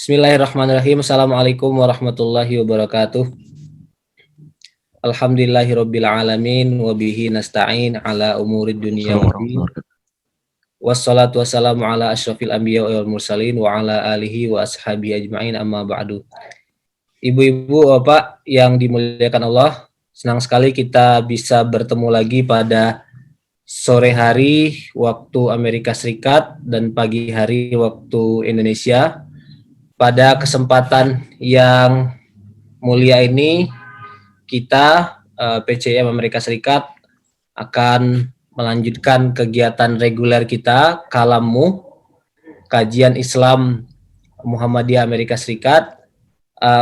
Bismillahirrahmanirrahim. Assalamualaikum warahmatullahi wabarakatuh. Alhamdulillahirabbil alamin wa bihi nasta'in ala umurid dunya waddin. Wassalatu wassalamu ala asyrafil anbiya wal mursalin wa ala alihi wa ashabihi ajmain amma ba'du. Ibu-ibu, Bapak yang dimuliakan Allah, senang sekali kita bisa bertemu lagi pada sore hari waktu Amerika Serikat dan pagi hari waktu Indonesia. Pada kesempatan yang mulia ini, kita PCM Amerika Serikat akan melanjutkan kegiatan reguler kita, Kalammu, Kajian Islam Muhammadiyah Amerika Serikat.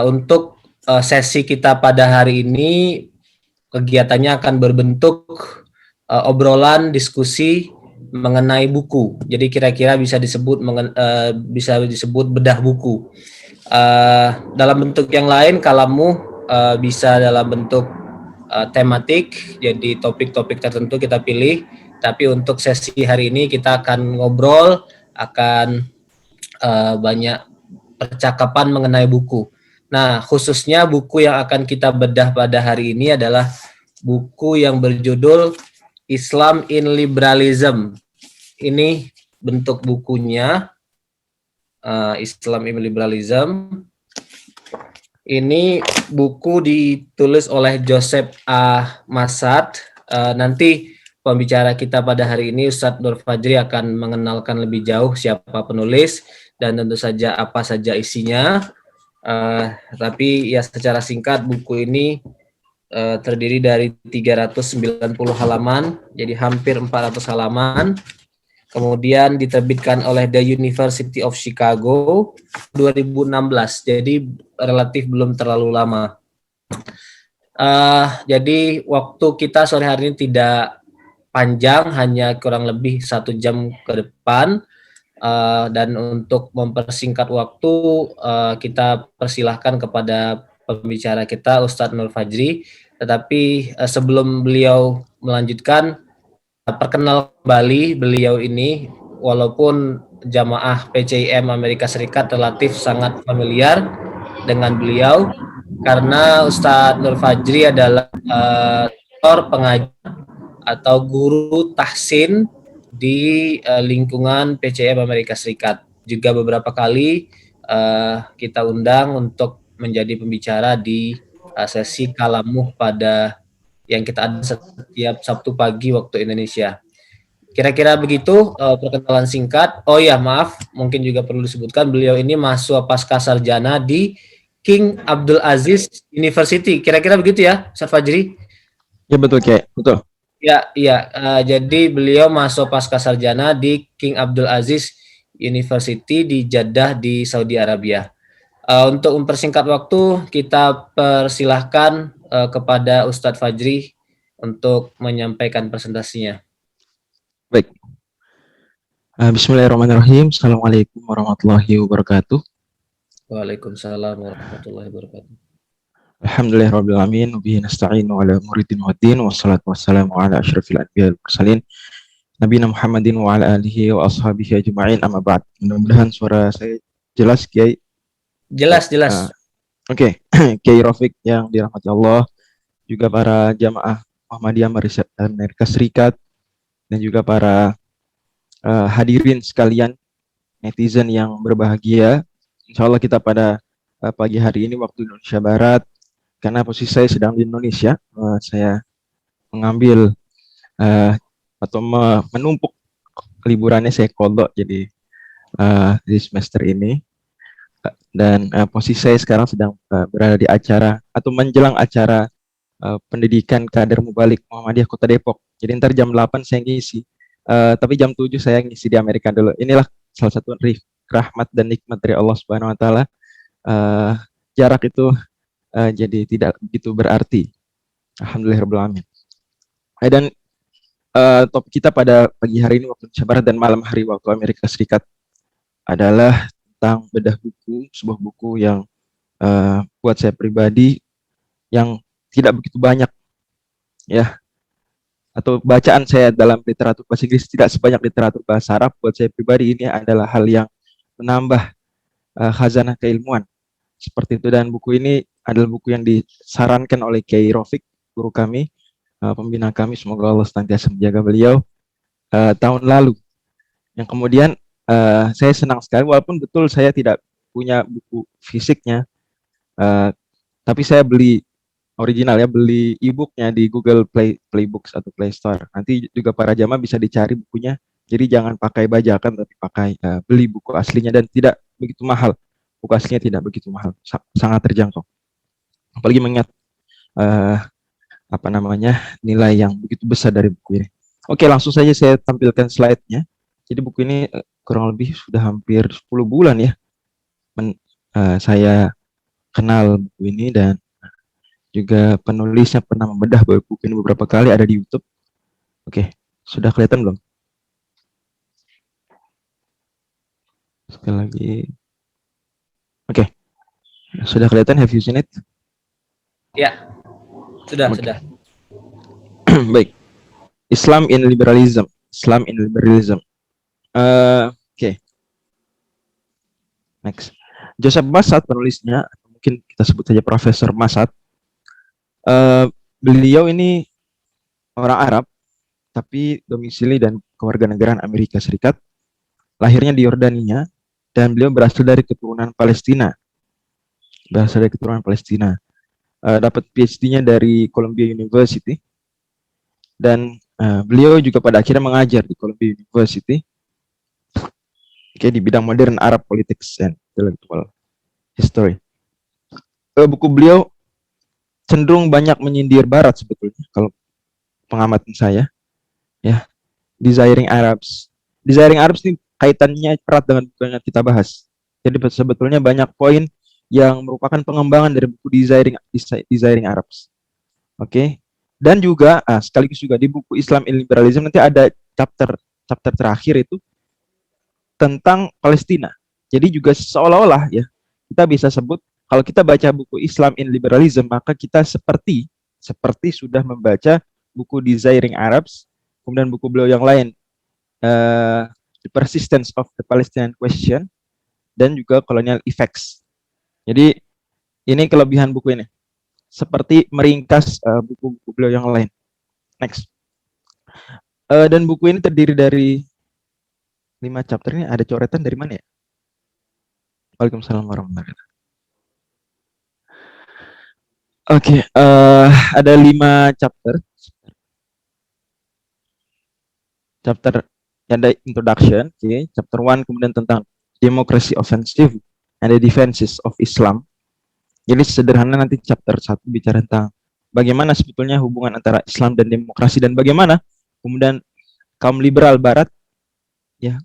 Untuk sesi kita pada hari ini, kegiatannya akan berbentuk obrolan, diskusi mengenai buku. Jadi kira-kira bisa disebut bedah buku. Dalam bentuk yang lain, Kalammu bisa dalam bentuk tematik, jadi topik-topik tertentu kita pilih. Tapi untuk sesi hari ini kita akan ngobrol, akan banyak percakapan mengenai buku. Nah, khususnya buku yang akan kita bedah pada hari ini adalah buku yang berjudul Islam in Liberalism. Ini bentuk bukunya, Islam in Liberalism. Ini buku ditulis oleh Joseph A. Masad. Nanti pembicara kita pada hari ini, Ustadz Nur Fajri, akan mengenalkan lebih jauh siapa penulis dan tentu saja apa saja isinya. Tapi ya secara singkat, buku ini terdiri dari 390 halaman, jadi hampir 400 halaman. Kemudian diterbitkan oleh The University of Chicago 2016, jadi relatif belum terlalu lama. Jadi waktu kita sore hari ini tidak panjang, hanya kurang lebih 1 jam ke depan. Dan untuk mempersingkat waktu, kita persilahkan kepada pembicara kita, Ustadz Nur Fajri. Tetapi sebelum beliau melanjutkan, perkenal kembali beliau ini, walaupun jamaah PCIM Amerika Serikat relatif sangat familiar dengan beliau, karena Ustadz Nur Fajri adalah pengajar atau guru tahsin di lingkungan PCM Amerika Serikat. Juga beberapa kali kita undang untuk menjadi pembicara di sesi Kalammu pada yang kita ada setiap Sabtu pagi waktu Indonesia. Kira-kira begitu perkenalan singkat. Oh ya, maaf, mungkin juga perlu disebutkan beliau ini mahasiswa pasca sarjana di King Abdul Aziz University. Kira-kira begitu ya, Ustaz Fajri? Ya betul, Kak. Betul. Ya, iya. Jadi beliau masuk pasca sarjana di King Abdul Aziz University di Jeddah di Saudi Arabia. Untuk mempersingkat waktu, kita persilahkan kepada Ustadz Fajri untuk menyampaikan presentasinya. Baik. Bismillahirrahmanirrahim. Assalamualaikum warahmatullahi wabarakatuh. Waalaikumsalam warahmatullahi wabarakatuh. Alhamdulillahirabbil alamin, bihi nasta'inu ala umuridin waddin, wassalatu wassalamu ala asyrafil anbiya'i wal mursalin, nabiyina Muhammadin wa ala alihi wa ashabihi ajma'in, amma ba'd. Mudah-mudahan suara saya jelas, Kiai. Jelas. Oke. Kiai Rafiq yang dirahmati Allah, juga para jamaah Muhammadiyah Amerika Serikat, dan juga para hadirin sekalian, netizen yang berbahagia. Insya Allah kita pada pagi hari ini waktu Indonesia Barat, karena posisi saya sedang di Indonesia, saya mengambil atau menumpuk liburannya, saya kodok jadi di semester ini. Dan posisi saya sekarang sedang berada di acara atau menjelang acara pendidikan kader Mubalik Muhammadiyah Kota Depok. Jadi ntar jam 8 saya ngisi, tapi jam 7 saya ngisi di Amerika dulu. Inilah salah satu rahmat dan nikmat dari Allah Subhanahu Wa Taala. Jarak itu jadi tidak begitu berarti. Alhamdulillahirabbil alamin. Dan topik kita pada pagi hari ini waktu Indonesia Barat dan malam hari waktu Amerika Serikat adalah tentang bedah buku, sebuah buku yang buat saya pribadi yang tidak begitu banyak, ya, atau bacaan saya dalam literatur bahasa Inggris tidak sebanyak literatur bahasa Arab. Buat saya pribadi ini adalah hal yang menambah khazanah keilmuan. Seperti itu, dan buku ini adalah buku yang disarankan oleh Kiai Rofik, guru kami, pembina kami, semoga Allah senantiasa menjaga beliau, tahun lalu. Yang kemudian saya senang sekali, walaupun betul saya tidak punya buku fisiknya, tapi saya beli original ya, beli e-booknya di Google Playbooks atau Play Store. Nanti juga para jamaah bisa dicari bukunya. Jadi jangan pakai bajakan, tapi pakai beli buku aslinya, dan tidak begitu mahal. Buku aslinya tidak begitu mahal, sangat terjangkau. Apalagi mengingat nilai yang begitu besar dari buku ini. Oke, langsung saja saya tampilkan slide-nya. Jadi buku ini kurang lebih sudah hampir 10 bulan ya saya kenal buku ini, dan juga penulisnya pernah membedah buku ini beberapa kali, ada di YouTube. Oke, sudah kelihatan belum? Sekali lagi. Oke, sudah kelihatan? Have you seen it? Ya, sudah. Baik. Islam in Liberalism. Oke. Next. Joseph Massad penulisnya, mungkin kita sebut saja Profesor Massad. Beliau ini orang Arab, tapi domisili dan kewarganegaraan Amerika Serikat. Lahirnya di Yordania, dan beliau berasal dari keturunan Palestina. Dapat PhD-nya dari Columbia University, dan beliau juga pada akhirnya mengajar di Columbia University, di bidang modern Arab politics and intellectual history. Buku beliau cenderung banyak menyindir Barat sebetulnya, kalau pengamatan saya, ya. Desiring Arabs ini kaitannya erat dengan buku yang kita bahas. Jadi sebetulnya banyak poin yang merupakan pengembangan dari buku Desiring Arabs. Oke. Dan juga sekaligus juga di buku Islam in Liberalism nanti ada chapter terakhir itu tentang Palestina. Jadi juga seolah-olah ya, kita bisa sebut kalau kita baca buku Islam in Liberalism, maka kita seperti sudah membaca buku Desiring Arabs, kemudian buku beliau yang lain, The Persistence of the Palestinian Question, dan juga Colonial Effects. Jadi ini kelebihan buku ini, seperti meringkas buku-buku beliau yang lain. Next. Dan buku ini terdiri dari 5 chapter. Ini ada coretan dari mana ya? Waalaikumsalam warahmatullahi wabarakatuh. Oke, ada 5 chapter. Chapter yang ada introduction, chapter 1 kemudian tentang democracy offensive and the defenses of Islam. Jadi sederhana, nanti chapter 1 bicara tentang bagaimana sebetulnya hubungan antara Islam dan demokrasi, dan bagaimana kemudian kaum liberal Barat ya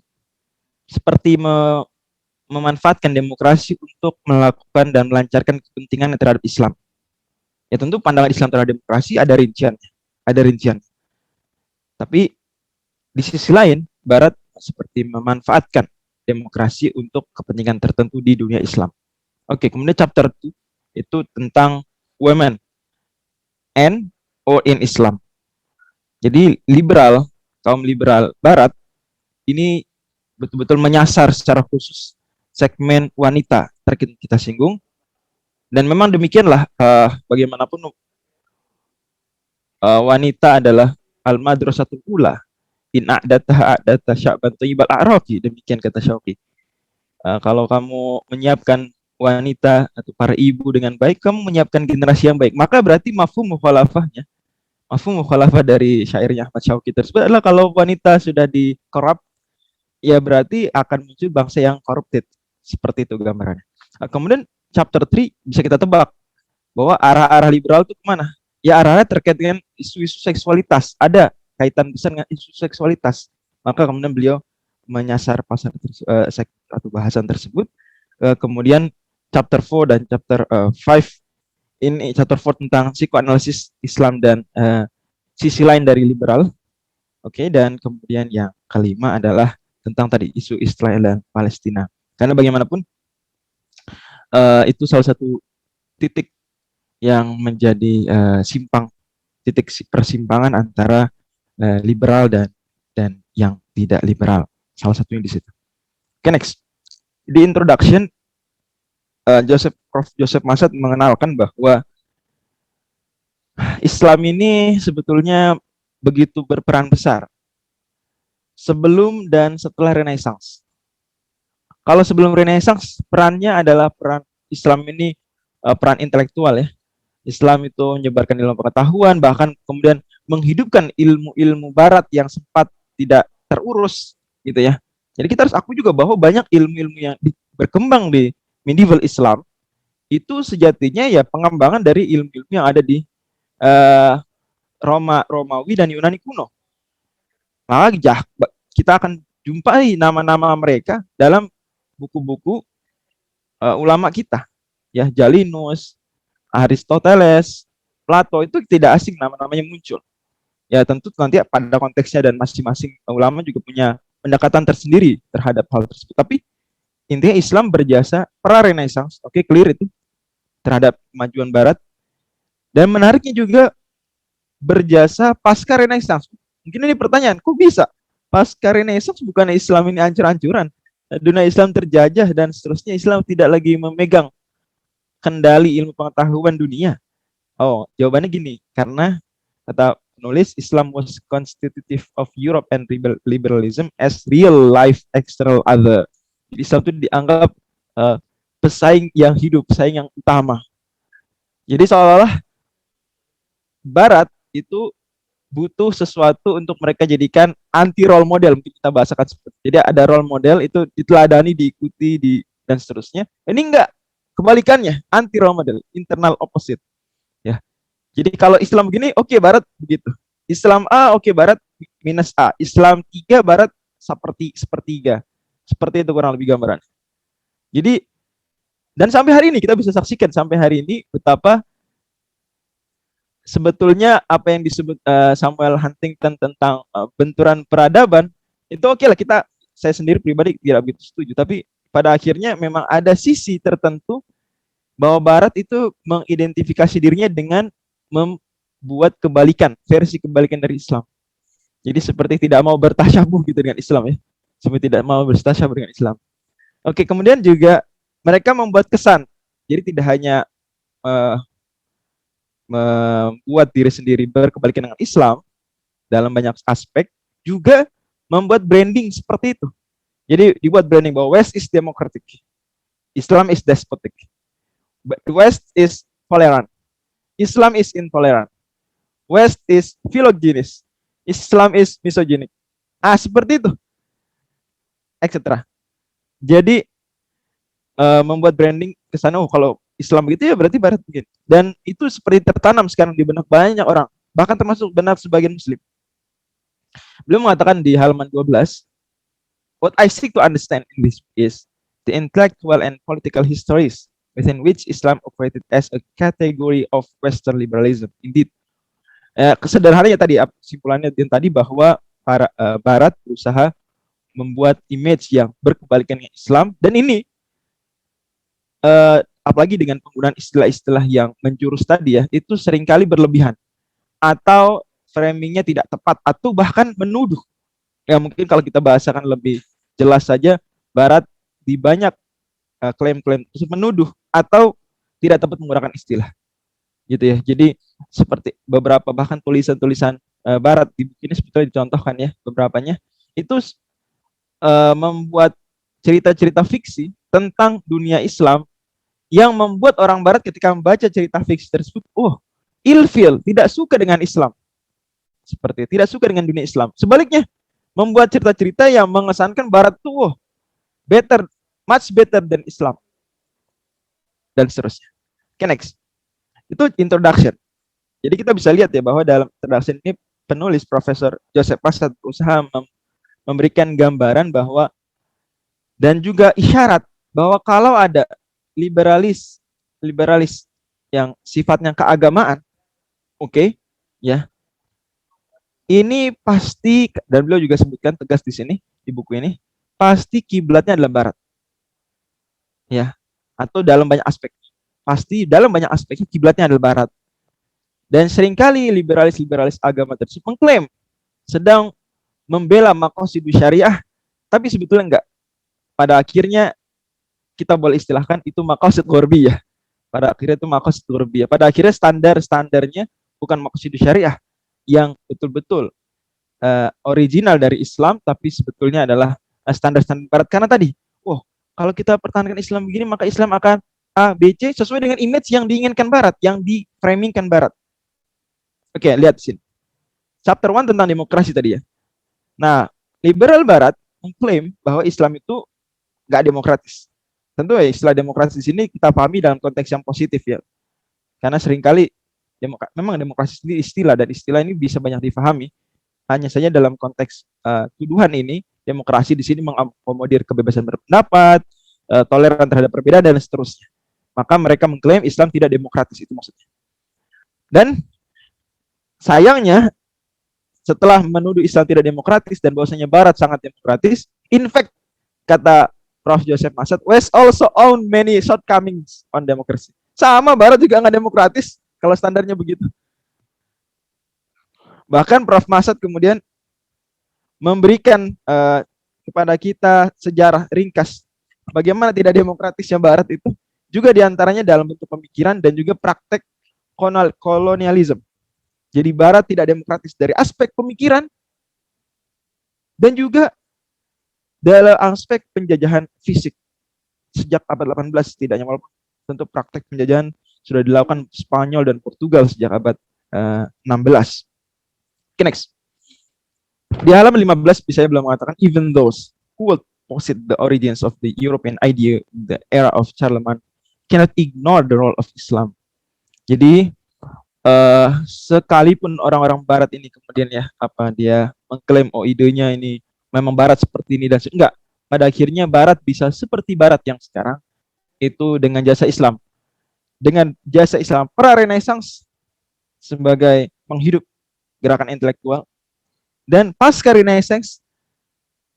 seperti memanfaatkan demokrasi untuk melakukan dan melancarkan kepentingan terhadap Islam. Ya tentu pandangan Islam terhadap demokrasi ada rincian. Tapi di sisi lain, Barat seperti memanfaatkan demokrasi untuk kepentingan tertentu di dunia Islam. Oke, kemudian chapter 2 itu tentang women and or in Islam. Jadi kaum liberal Barat ini betul-betul menyasar secara khusus segmen wanita, kita singgung. Dan memang demikianlah, bagaimanapun wanita adalah al-madrasatul ula in a'data sya'ban thayyibal a'raqi, demikian kata Syauqi. Kalau kamu menyiapkan wanita atau para ibu dengan baik, kamu menyiapkan generasi yang baik. Maka berarti mafhum mukhalafah dari syairnya Ahmad Syauqi tersebut adalah kalau wanita sudah dikorup, ya berarti akan muncul bangsa yang corrupted. Seperti itu gambarannya. Kemudian chapter 3 bisa kita tebak bahwa arah-arah liberal itu kemana? Ya arahnya terkait dengan isu-isu seksualitas. Ada kaitan besar dengan isu seksualitas. Maka kemudian beliau menyasar atau bahasan tersebut. Kemudian chapter 4 dan chapter 5, ini chapter 4 tentang psikoanalisis Islam dan sisi lain dari liberal. Oke, dan kemudian yang kelima adalah tentang tadi isu Israel dan Palestina. Karena bagaimanapun itu salah satu titik yang menjadi titik persimpangan antara liberal dan yang tidak liberal. Salah satunya di situ. Oke, next. Di introduction Prof. Joseph Massad mengenalkan bahwa Islam ini sebetulnya begitu berperan besar sebelum dan setelah Renaissance. Kalau sebelum Renaissance, perannya adalah peran Islam ini peran intelektual ya. Islam itu menyebarkan ilmu pengetahuan, bahkan kemudian menghidupkan ilmu-ilmu Barat yang sempat tidak terurus, gitu ya. Jadi kita harus akui juga bahwa banyak ilmu-ilmu yang berkembang di medieval Islam itu sejatinya ya pengembangan dari ilmu-ilmu yang ada di uh, Romawi dan Yunani kuno. Maka kita akan jumpai nama-nama mereka dalam buku-buku ulama kita, ya, Jalinus, Aristoteles, Plato, itu tidak asing nama-namanya muncul. Ya tentu nanti pada konteksnya dan masing-masing ulama juga punya pendekatan tersendiri terhadap hal tersebut. Tapi intinya Islam berjasa pra Renaissance, oke, clear itu, terhadap kemajuan Barat. Dan menariknya juga berjasa pasca Renaissance. Mungkin ini pertanyaan, kok bisa pasca Renaissance bukan Islam ini hancur-hancuran? Dunia Islam terjajah dan seterusnya, Islam tidak lagi memegang kendali ilmu pengetahuan dunia. Oh, jawabannya gini, karena kata penulis, Islam was constitutive of Europe and liberalism as real life external other. Jadi Islam itu dianggap pesaing yang hidup, pesaing yang utama. Jadi seolah-olah Barat itu butuh sesuatu untuk mereka jadikan anti role model, mungkin kita bahasakan seperti. Jadi ada role model itu diteladani, diikuti, dan seterusnya. Ini enggak, kebalikannya, anti role model, internal opposite. Ya. Jadi kalau Islam begini, oke, Barat begitu. Islam A, oke, Barat minus A. Islam 3, Barat sepertiga. Seperti itu kurang lebih gambaran. Jadi, dan sampai hari ini kita bisa saksikan sampai hari ini betapa sebetulnya apa yang disebut Samuel Huntington tentang benturan peradaban itu oke lah, saya sendiri pribadi tidak begitu setuju, tapi pada akhirnya memang ada sisi tertentu bahwa Barat itu mengidentifikasi dirinya dengan membuat versi kebalikan dari Islam. Jadi seperti tidak mau bertasyabuh gitu dengan Islam ya, seperti tidak mau bertasyabuh dengan Islam. Oke, kemudian juga mereka membuat kesan, jadi tidak hanya membuat diri sendiri berkebalikan dengan Islam dalam banyak aspek, juga membuat branding seperti itu. Jadi dibuat branding bahwa West is democratic, Islam is despotic, West is tolerant, Islam is intolerant, West is phylogynous, Islam is misogynic. Seperti itu, etc. Jadi membuat branding ke sana, kalau Islam begitu ya berarti Barat begini. Dan itu seperti tertanam sekarang di benak banyak orang, bahkan termasuk benak sebagian Muslim. Beliau mengatakan di halaman 12, what I seek to understand in this is the intellectual and political histories within which Islam operated as a category of Western liberalism. Indeed. Kesederhananya tadi, simpulannya tadi bahwa para Barat berusaha membuat image yang berkebalikan dengan Islam, dan ini apalagi dengan penggunaan istilah-istilah yang menjurus tadi ya, itu seringkali berlebihan atau framingnya tidak tepat atau bahkan menuduh. Ya mungkin kalau kita bahasakan lebih jelas saja, Barat di banyak klaim-klaim tersebut menuduh atau tidak tepat menggunakan istilah, gitu ya. Jadi seperti beberapa bahkan tulisan-tulisan Barat di buku ini sebetulnya dicontohkan ya, beberapanya itu membuat cerita-cerita fiksi tentang dunia Islam yang membuat orang Barat ketika membaca cerita fiksi tersebut, ilfeel, tidak suka dengan Islam. Seperti tidak suka dengan dunia Islam. Sebaliknya, membuat cerita-cerita yang mengesankan Barat itu better, much better than Islam. Dan seterusnya. Okay, next. Itu introduction. Jadi kita bisa lihat ya bahwa dalam introduction ini penulis Profesor Joseph Massad berusaha memberikan gambaran bahwa dan juga isyarat bahwa kalau ada liberalis yang sifatnya keagamaan, oke, ya. Ini pasti, dan beliau juga sebutkan tegas di sini di buku ini, pasti kiblatnya adalah Barat. Ya, atau dalam banyak aspek. Pasti dalam banyak aspek kiblatnya adalah Barat. Dan seringkali liberalis agama tersebut mengklaim sedang membela maqasid syariah, tapi sebetulnya enggak. Pada akhirnya kita boleh istilahkan itu maqasid ghorbi ya. Pada akhirnya itu maqasid ghorbi ya. Pada akhirnya standarnya bukan maqasid syariah yang betul-betul original dari Islam, tapi sebetulnya adalah standar-standar Barat. Karena tadi, kalau kita pertahankan Islam begini, maka Islam akan A, B, C sesuai dengan image yang diinginkan Barat, yang di-framingkan Barat. Oke, lihat sini. Chapter 1 tentang demokrasi tadi ya. Nah, liberal Barat mengklaim bahwa Islam itu nggak demokratis. Tentu ya, istilah demokrasi di sini kita pahami dalam konteks yang positif ya. Karena seringkali memang demokrasi sendiri istilah, dan istilah ini bisa banyak difahami. Hanya saja dalam konteks tuduhan ini, demokrasi di sini mengakomodir kebebasan berpendapat, toleran terhadap perbedaan, dan seterusnya. Maka mereka mengklaim Islam tidak demokratis, itu maksudnya. Dan sayangnya, setelah menuduh Islam tidak demokratis dan bahwasanya Barat sangat demokratis, in fact, kata Prof. Joseph Massad, West also own many shortcomings on democracy. Sama, Barat juga nggak demokratis kalau standarnya begitu. Bahkan Prof. Massad kemudian memberikan kepada kita sejarah ringkas bagaimana tidak demokratisnya Barat itu, juga diantaranya dalam bentuk pemikiran dan juga praktek kolonialisme. Jadi Barat tidak demokratis dari aspek pemikiran dan juga dalam aspek penjajahan fisik sejak abad 18 setidaknya, walaupun tentu praktek penjajahan sudah dilakukan Spanyol dan Portugal sejak abad 16. Okay, next. Di halaman 15 saya belum mengatakan, even those who would posit the origins of the European idea in the era of Charlemagne cannot ignore the role of Islam. Jadi sekalipun orang-orang Barat ini kemudian ya dia mengklaim idenya ini memang Barat seperti ini dan enggak, pada akhirnya Barat bisa seperti Barat yang sekarang itu dengan jasa Islam. Dengan jasa Islam pra Renaissance sebagai penghidup gerakan intelektual, dan pasca Renaissance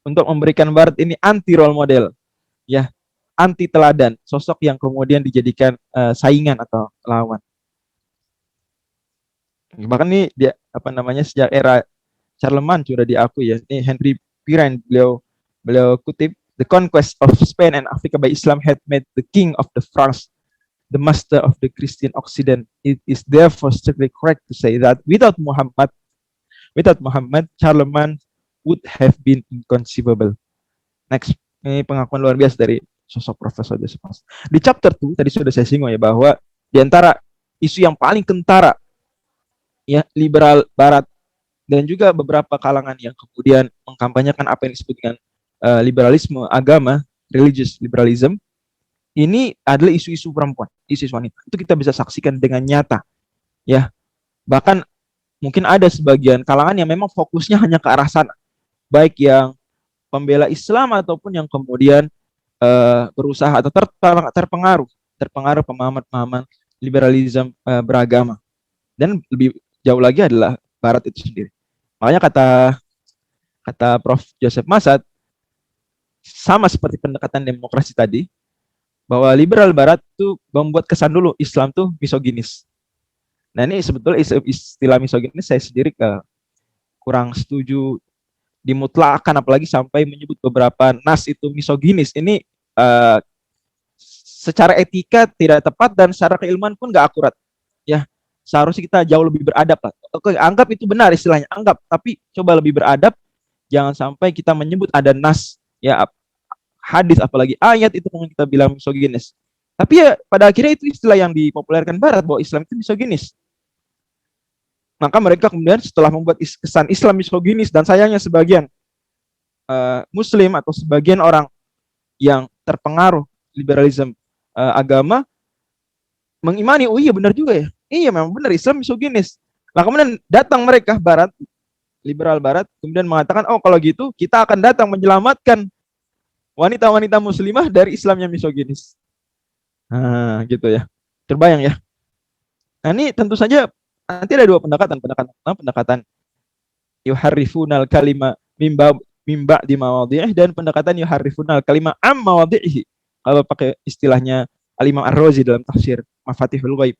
untuk memberikan Barat ini anti role model, ya, anti teladan, sosok yang kemudian dijadikan saingan atau lawan. Bahkan nih dia sejak era Charlemagne sudah diakui ya. Ini Henry Pirenne beliau kutip, the conquest of Spain and Africa by Islam had made the king of the France the master of the Christian Occident. It is therefore strictly correct to say that without Muhammad, Charlemagne would have been inconceivable. Next, ini pengakuan luar biasa dari sosok Profesor Joseph Massad. Di chapter 2 tadi sudah saya singgung ya, bahwa di antara isu yang paling kentara ya liberal Barat dan juga beberapa kalangan yang kemudian mengkampanyekan apa yang disebut dengan liberalisme agama, religious liberalism, ini adalah isu-isu perempuan, isu-isu wanita. Itu kita bisa saksikan dengan nyata. Ya. Bahkan mungkin ada sebagian kalangan yang memang fokusnya hanya ke arah sana. Baik yang pembela Islam ataupun yang kemudian berusaha atau terpengaruh pemahaman liberalisme beragama. Dan lebih jauh lagi adalah Barat itu sendiri. Makanya kata Prof. Joseph Massad, sama seperti pendekatan demokrasi tadi, bahwa liberal Barat itu membuat kesan dulu Islam tuh misoginis. Nah ini sebetulnya istilah misoginis saya sendiri kurang setuju dimutlakan, apalagi sampai menyebut beberapa nas itu misoginis. Ini secara etika tidak tepat dan secara keilmuan pun nggak akurat. Ya, seharusnya kita jauh lebih beradab lah. Oke, anggap itu benar istilahnya, anggap, tapi coba lebih beradab. Jangan sampai kita menyebut ada nas ya, hadis apalagi ayat itu yang kita bilang misoginis. Tapi ya pada akhirnya itu istilah yang dipopulerkan Barat bahwa Islam itu misoginis. Maka mereka kemudian setelah membuat kesan Islam misoginis, dan sayangnya sebagian Muslim atau sebagian orang yang terpengaruh liberalisme agama mengimani, oh iya benar juga ya, iya memang benar Islam misoginis. Nah kemudian datang mereka Barat, liberal Barat, kemudian mengatakan, oh kalau gitu kita akan datang menyelamatkan wanita-wanita muslimah dari Islam yang misoginis. Nah, gitu ya. Terbayang ya. Nah, ini tentu saja nanti ada dua pendekatan yuharrifunal kalima mimba di mawadhi'ih, dan pendekatan yuharrifunal kalima am mawadhi'ihi. Kalau pakai istilahnya Al-Imam Ar-Razi dalam tafsir Mafatihul Ghaib.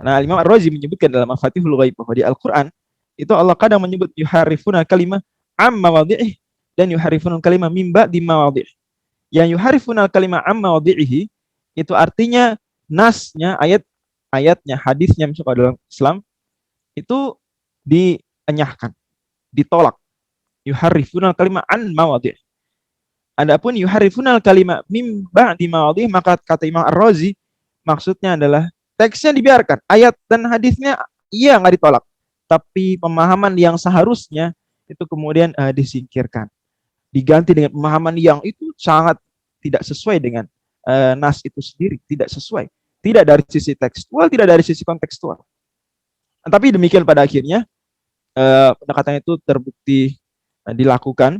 Nah, Al-Imam Ar-Razi menyebutkan dalam Mafatihul Ghaib bahwa di Al-Qur'an itu Allah kadang menyebut yuharrifunal kalima am mawadhi'ih dan yuharrifunal kalima mimba di mawadhi'ih. Yang yuharifunal kalimah amma wadhihi itu artinya nasnya, ayatnya, hadisnya masuk ke dalam Islam itu dienyahkan, ditolak. Yuharifunal kalimah an mawadhi'. Adapun yuharifunal kalimah mim ba'di mawadhi, maka kata Imam Ar-Razi maksudnya adalah teksnya dibiarkan, ayat dan hadisnya iya nggak ditolak, tapi pemahaman yang seharusnya itu kemudian disingkirkan, diganti dengan pemahaman yang itu sangat tidak sesuai dengan nas itu sendiri, tidak sesuai, tidak dari sisi tekstual, tidak dari sisi kontekstual. Tapi demikian pada akhirnya pendekatan itu terbukti dilakukan.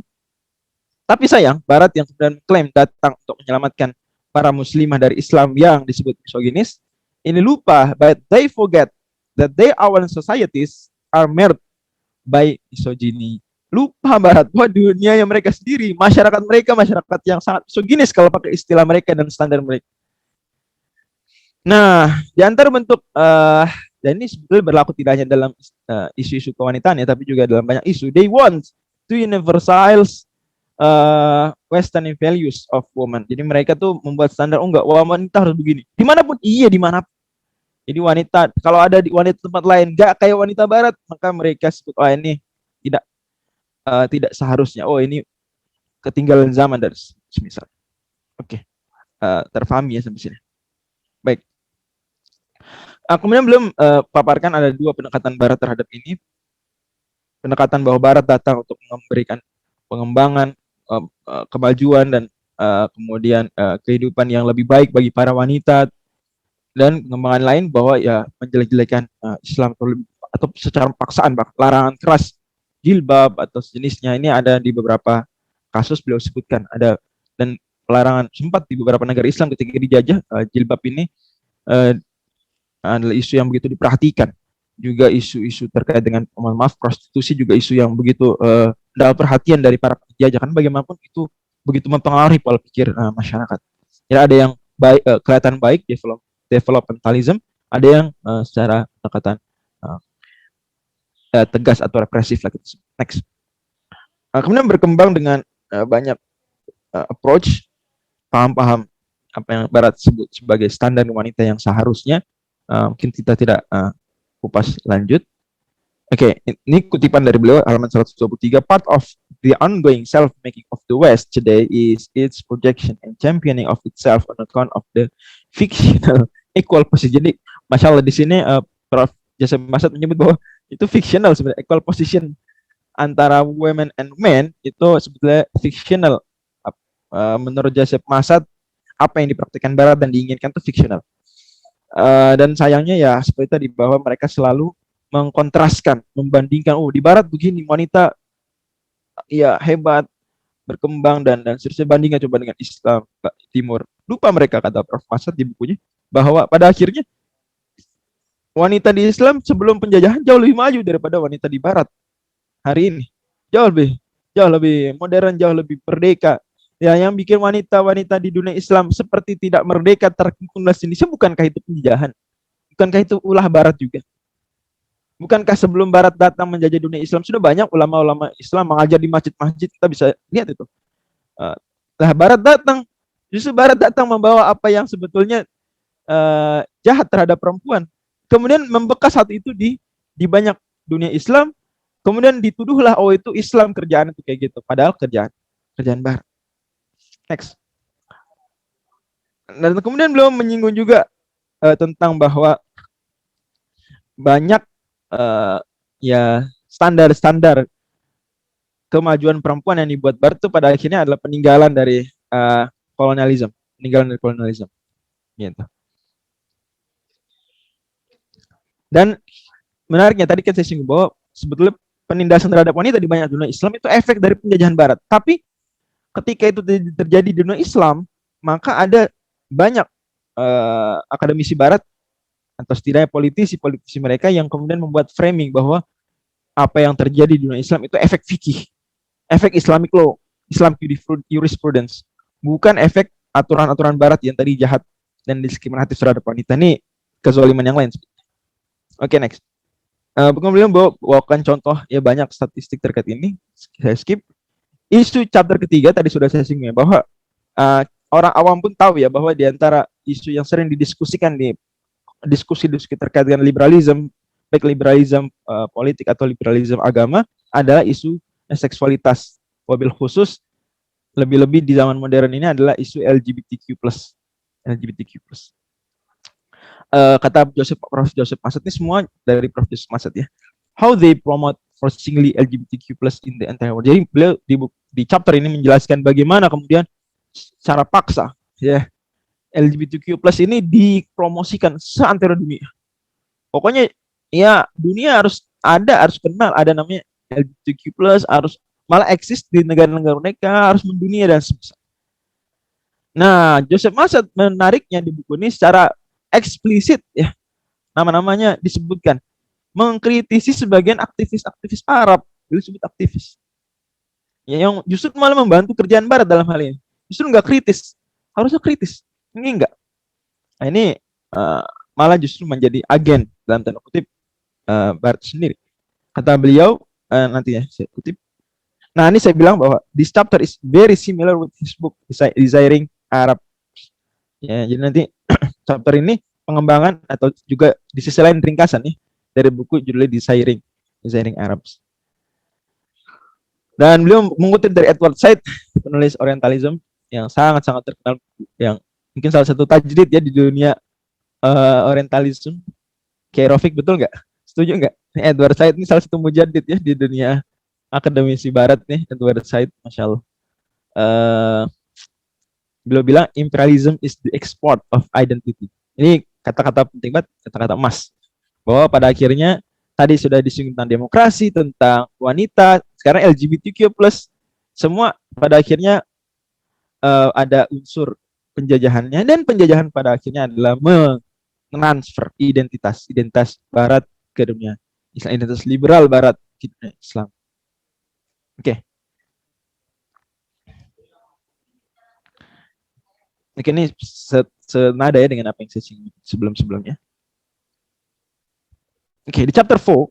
Tapi sayang, Barat yang kemudian klaim datang untuk menyelamatkan para muslimah dari Islam yang disebut misoginis, ini lupa, but they forget that their own societies are marred by misogyny. Lupa Barat bahwa dunia yang mereka sendiri, masyarakat mereka, masyarakat yang sangat misoginis kalau pakai istilah mereka dan standar mereka. Nah, di antara bentuk dan ini sebetulnya berlaku tidak hanya dalam isu-isu kewanitaan ya, tapi juga dalam banyak isu. They want to universalize Western values of woman. Jadi mereka tuh membuat standar, oh enggak, wanita harus begini. Dimanapun, iya dimanapun. Jadi wanita, kalau ada di wanita tempat lain enggak kayak wanita Barat, maka mereka sebut, oh ini tidak seharusnya. Oh ini ketinggalan zaman dan semisal. Oke, terpahami ya sampai sini. Baik. Kemudian belum paparkan ada dua pendekatan Barat terhadap ini. Pendekatan bahwa Barat datang untuk memberikan pengembangan, kemajuan dan kemudian kehidupan yang lebih baik bagi para wanita, dan pengembangan lain bahwa ya menjelek-jelekan Islam atau secara paksaan, larangan keras jilbab atau sejenisnya. Ini ada di beberapa kasus beliau sebutkan, ada, dan pelarangan sempat di beberapa negara Islam ketika dijajah jilbab ini adalah isu yang begitu diperhatikan. Juga isu-isu terkait dengan, maaf, prostitusi juga isu yang begitu dalam perhatian dari para penjajah, kan bagaimanapun itu begitu mempengaruhi pola pikir masyarakat. Jadi ada yang baik, kelihatan baik, developmentalism, ada yang secara pendekatan tegas atau represif lagi. Next. Kemudian berkembang dengan banyak approach, paham-paham apa yang Barat sebut sebagai standar wanita yang seharusnya. Mungkin kita tidak kupas lanjut. Oke, ini kutipan dari beliau halaman 123. Part of the ongoing self-making of the West today is its projection and championing of itself on account of the fictional equal position. Jadi, Masya Allah di sini Prof. Jasa Masad menyebut bahwa itu fictional sebenarnya, equal position antara women and men itu sebetulnya fictional. Menurut Jasa Masad, apa yang dipraktikkan Barat dan diinginkan itu fictional. Dan sayangnya ya seperti tadi, bahwa mereka selalu mengkontraskan, membandingkan, oh di Barat begini, wanita ya hebat, berkembang dan seterusnya, bandingkan coba dengan Islam Timur. Lupa mereka, kata Prof. Masad di bukunya, bahwa pada akhirnya wanita di Islam sebelum penjajahan jauh lebih maju daripada wanita di Barat hari ini. Jauh lebih modern, jauh lebih merdeka. Ya, yang bikin wanita-wanita di dunia Islam seperti tidak merdeka, terkungkung dan sejenisnya, bukankah itu penjajahan? Bukankah itu ulah Barat juga? Bukankah sebelum Barat datang menjajah dunia Islam, sudah banyak ulama-ulama Islam mengajar di masjid-masjid, kita bisa lihat itu. Barat datang, justru Barat datang membawa apa yang sebetulnya jahat terhadap perempuan. Kemudian membekas satu itu di banyak dunia Islam, kemudian dituduhlah, oh itu Islam kerjaan itu kayak gitu. Padahal kerjaan Barat. Next. Dan kemudian belum menyinggung juga tentang bahwa banyak ya standar-standar kemajuan perempuan yang dibuat Barat itu pada akhirnya adalah peninggalan dari kolonialisme, gitu. Dan menariknya tadi kan saya singgung bahwa sebetulnya penindasan terhadap wanita di banyak dunia Islam itu efek dari penjajahan Barat. Tapi ketika itu terjadi di dunia Islam, maka ada banyak akademisi Barat atau setidaknya politisi mereka yang kemudian membuat framing bahwa apa yang terjadi di dunia Islam itu efek fikih, efek Islamic law, Islam jurisprudence, bukan efek aturan-aturan Barat yang tadi jahat dan diskriminatif terhadap wanita. Ini kezaliman yang lain. Oke, next. Kemudian bawakan contoh ya, banyak statistik terkait ini, saya skip. Isu chapter ketiga tadi sudah saya singgung ya, bahwa orang awam pun tahu ya bahwa di antara isu yang sering didiskusikan di diskusi-diskusi terkait dengan liberalisme, baik liberalisme politik atau liberalisme agama, adalah isu seksualitas. Wabil khusus lebih-lebih di zaman modern ini adalah isu LGBTQ+. LGBTQ+. Kata Prof. Joseph Massad ini semua dari Prof. Joseph Massad ya. How they promote forcingly LGBTQ+ in the entire world. Jadi beliau di chapter ini menjelaskan bagaimana kemudian secara paksa ya LGBTQ+ ini dipromosikan seantero dunia. Pokoknya ya dunia harus kenal ada namanya LGBTQ+, harus malah eksis di negara-negara mereka, harus mendunia dan sebagainya. Nah, Joseph Massad menariknya di buku ini secara eksplisit ya, nama-namanya disebutkan, mengkritisi sebagian aktivis-aktivis Arab, disebut aktivis ya, yang justru malah membantu kerjaan Barat dalam hal ini, justru nggak kritis, harusnya kritis, ini enggak. Nah ini malah justru menjadi agen dalam tanda kutip Barat sendiri. Kata beliau nanti ya saya kutip. Nah ini saya bilang bahwa this chapter is very similar with his book Desiring Arab. Ya, jadi nanti chapter ini pengembangan atau juga di sisi lain ringkasan nih dari buku judulnya Desiring Arabs. Dan beliau mengutip dari Edward Said, penulis Orientalism yang sangat-sangat terkenal, yang mungkin salah satu tajdid ya di dunia Orientalism. Kayak Rafiq, betul nggak? Setuju nggak? Edward Said ini salah satu mujaddid ya di dunia akademisi Barat nih, Edward Said, masya Allah. Beliau bilang imperialism is the export of identity. Ini kata-kata penting banget, kata-kata emas. Bahwa pada akhirnya tadi sudah disinggung tentang demokrasi, tentang wanita, sekarang LGBTQ+, semua pada akhirnya ada unsur penjajahannya, dan penjajahan pada akhirnya adalah mentransfer identitas Barat ke dunia Islam, identitas liberal Barat ke dunia Islam. Oke. Ini senada ya dengan apa yang saya singgung sebelum-sebelumnya. Oke, di chapter 4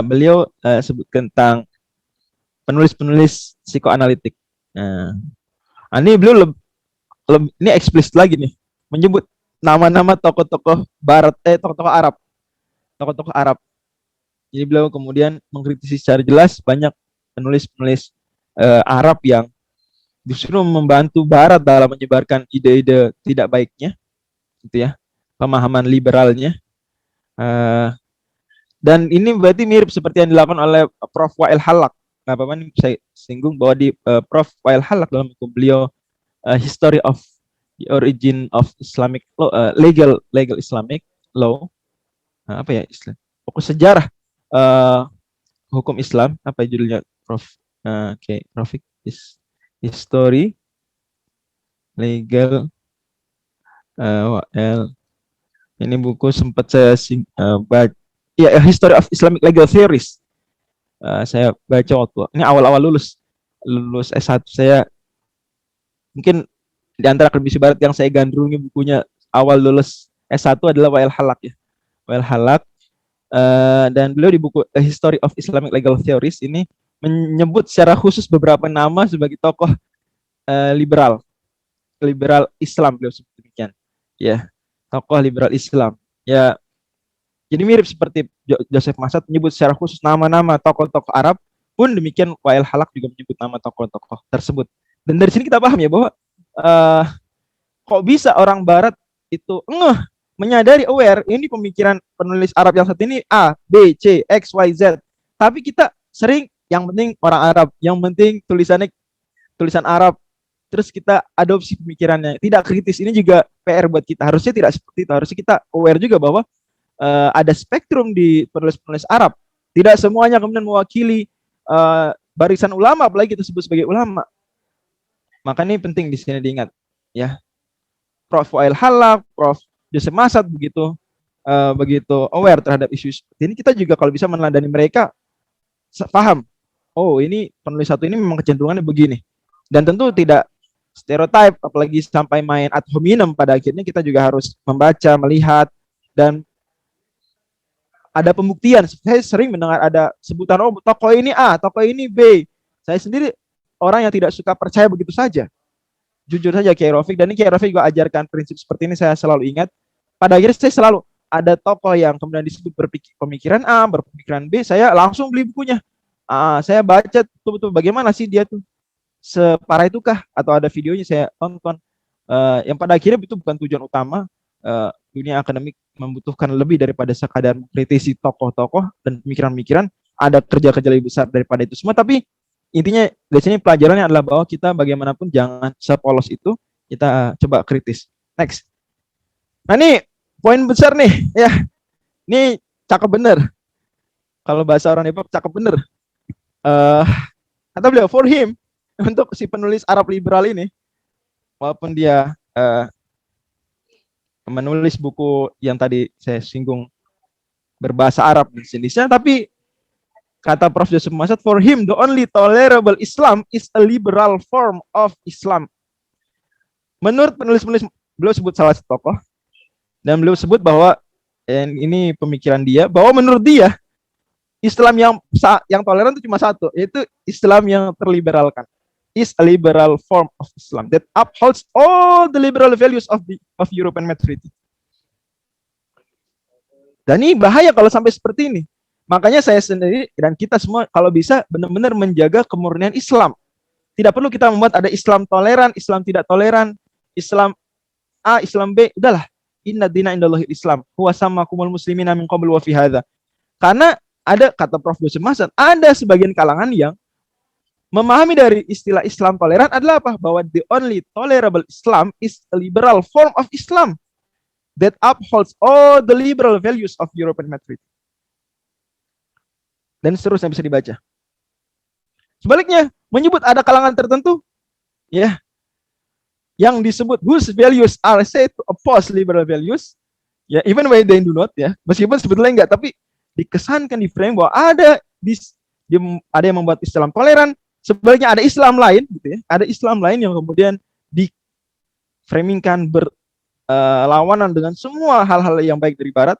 beliau sebut tentang penulis-penulis psikoanalitik. Ini beliau ini eksplisit lagi nih, menyebut nama-nama tokoh-tokoh Barat, tokoh-tokoh Arab. Jadi beliau kemudian mengkritisi secara jelas banyak penulis-penulis Arab yang justru membantu Barat dalam menyebarkan ide-ide tidak baiknya, gitu ya, pemahaman liberalnya. Dan ini berarti mirip seperti yang dilakukan oleh Prof. Wael Halak. Nah, Bapak ini saya singgung bahwa di Prof. Wael Halak dalam buku beliau History of the Origin of Islamic Law, legal Islamic Law, apa ya istilah? Pokok sejarah hukum Islam, apa judulnya Prof? Rafiq, History Legal ini buku sempat saya baca ya, History of Islamic Legal Theories. Saya baca waktu ini awal-awal lulus S1. Saya mungkin di antara akademisi Barat yang saya gandrungi bukunya awal lulus S1 adalah Wael Halak ya. Wael Halak, dan beliau di buku History of Islamic Legal Theories ini menyebut secara khusus beberapa nama sebagai tokoh liberal Islam, beliau sebut demikian ya, tokoh liberal Islam ya. Jadi mirip seperti Joseph Massad menyebut secara khusus nama-nama tokoh-tokoh Arab, pun demikian Wael Halak juga menyebut nama tokoh-tokoh tersebut. Dan dari sini kita paham ya bahwa kok bisa orang Barat itu menyadari, aware, ini pemikiran penulis Arab yang satu ini A, B, C, X, Y, Z, tapi kita sering yang penting orang Arab, yang penting tulisan Arab, terus kita adopsi pemikirannya, tidak kritis. Ini juga PR buat kita, harusnya tidak seperti itu. Harusnya kita aware juga bahwa ada spektrum di penulis-penulis Arab, tidak semuanya kemudian mewakili barisan ulama, apalagi kita sebut sebagai ulama. Maka ini penting di sini diingat ya. Prof. Wael Halak, Prof. Joseph Massad begitu aware terhadap isu seperti ini. Kita juga kalau bisa meneladani mereka, paham, oh ini penulis satu ini memang kecenderungannya begini. Dan tentu tidak stereotip, apalagi sampai main ad hominem. Pada akhirnya kita juga harus membaca, melihat, dan ada pembuktian. Saya sering mendengar ada sebutan, oh tokoh ini A, tokoh ini B. Saya sendiri orang yang tidak suka percaya begitu saja. jujur saja Kiai Rafiq, dan ini Kiai Rafiq juga ajarkan prinsip seperti ini, saya selalu ingat. Pada akhirnya saya selalu ada tokoh yang kemudian disebut pemikiran A, berpemikiran B, saya langsung beli bukunya. Saya baca betul-betul bagaimana sih dia tuh, separah itukah, atau ada videonya saya tonton. Yang pada akhirnya itu bukan tujuan utama. Dunia akademik membutuhkan lebih daripada sekadar mengkritisi tokoh-tokoh dan pemikiran-pemikiran. Ada kerja-kerja lebih besar daripada itu semua. Tapi intinya di sini pelajarannya adalah bahwa kita bagaimanapun jangan sepolos itu. Kita coba kritis. Next. Nah ini poin besar nih, ya. Ini cakep bener. Kalau bahasa orang Depok cakep bener. Kata beliau, for him, untuk si penulis Arab liberal ini, walaupun dia menulis buku yang tadi saya singgung berbahasa Arab di Indonesia, tapi kata Prof. Joseph Masad, for him the only tolerable Islam is a liberal form of Islam. Menurut penulis-penulis, beliau sebut salah satu tokoh, dan beliau sebut bahwa ini pemikiran dia, bahwa menurut dia Islam yang toleran itu cuma satu, yaitu Islam yang terliberalkan. Is a liberal form of Islam that upholds all the liberal values of European maturity. Dan ini bahaya kalau sampai seperti ini. Makanya saya sendiri dan kita semua kalau bisa benar-benar menjaga kemurnian Islam. Tidak perlu kita membuat ada Islam toleran, Islam tidak toleran, Islam A, Islam B. Udahlah. Inna dina indallahil Islam. Huwa sammakumul muslimina min qablu wa fi hadza. Karena ada, kata Prof. Joseph Masad, ada sebagian kalangan yang memahami dari istilah Islam toleran adalah apa? Bahwa the only tolerable Islam is a liberal form of Islam that upholds all the liberal values of European maturity. Dan seterusnya bisa dibaca. Sebaliknya, menyebut ada kalangan tertentu, ya, yang disebut whose values are said to oppose liberal values, ya, even when they do not, ya, meskipun sebetulnya enggak, tapi dikesankan di frame bahwa ada yang membuat Islam toleran. Sebaliknya ada Islam lain, gitu ya. Ada Islam lain yang kemudian di-framingkan berlawanan dengan semua hal-hal yang baik dari Barat,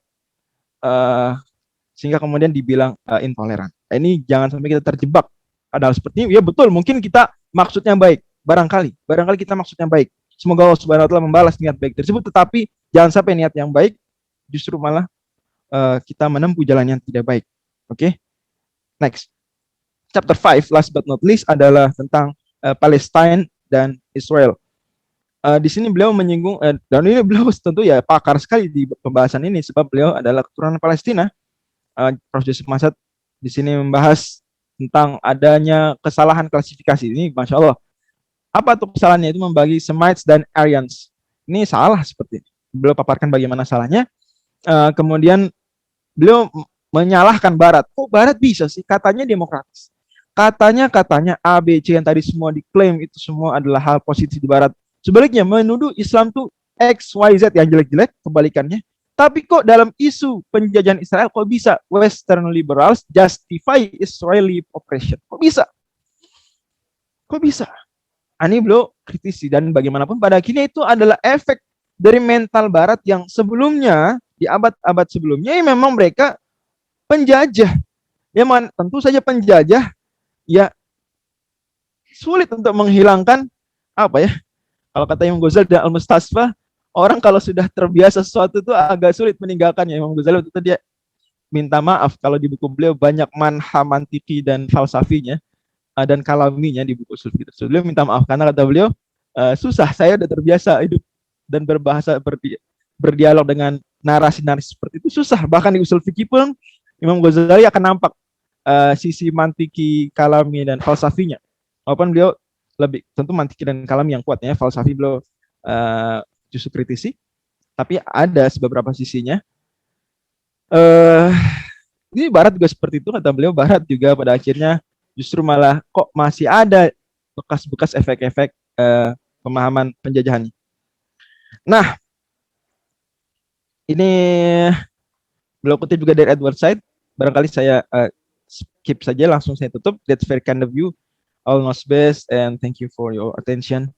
sehingga kemudian dibilang intoleran. Ini jangan sampai kita terjebak pada hal seperti ini. Ya betul, mungkin kita maksudnya baik, barangkali kita maksudnya baik. Semoga Allah Subhanahu wa taala membalas niat baik tersebut, tetapi jangan sampai niat yang baik justru malah kita menempuh jalan yang tidak baik. Oke? Next. Chapter 5, last but not least, adalah tentang Palestine dan Israel. Di sini beliau menyinggung, dan ini beliau tentu ya pakar sekali di pembahasan ini, sebab beliau adalah keturunan Palestina. Prof. Joseph Masad di sini membahas tentang adanya kesalahan klasifikasi ini, Masya Allah. Apa tuh kesalahannya? Itu membagi Semites dan Aryans. Ini salah seperti ini. Beliau paparkan bagaimana salahnya. Kemudian beliau menyalahkan Barat. Kok Barat bisa sih? Katanya demokratis. Katanya A, B, C yang tadi semua diklaim itu semua adalah hal positif di Barat. Sebaliknya menuduh Islam tuh X, Y, Z yang jelek-jelek, kebalikannya. Tapi kok dalam isu penjajahan Israel kok bisa Western liberals justify Israeli oppression? Kok bisa? Kok bisa? Ini beliau kritisi, dan bagaimanapun pada akhirnya itu adalah efek dari mental Barat yang sebelumnya, di abad-abad sebelumnya, memang mereka penjajah. Ya, tentu saja penjajah, ya sulit untuk menghilangkan apa ya, kalau kata Imam Ghazali dan Al-Mustasfa, orang kalau sudah terbiasa sesuatu itu agak sulit meninggalkannya. Imam Ghazali waktu itu dia minta maaf kalau di buku beliau banyak manha mantiki dan falsafinya dan kalaminya di buku usul fikih. Beliau minta maaf karena kata beliau susah, saya udah terbiasa hidup dan berbahasa berdialog dengan narasi-narasi seperti itu susah. Bahkan di usul fikih pun Imam Ghazali akan nampak sisi mantiki, kalami, dan falsafinya. Walaupun beliau lebih tentu mantiki dan kalami yang kuat, ya, falsafi beliau justru kritisi, tapi ada beberapa sisinya. Ini Barat juga seperti itu, kata beliau. Barat juga pada akhirnya justru malah kok masih ada bekas-bekas efek-efek pemahaman penjajahan. Nah, ini beliau kutip juga dari Edward Said. Barangkali saya skip saja, langsung saya tutup. That's very kind of you. All knows best, and thank you for your attention.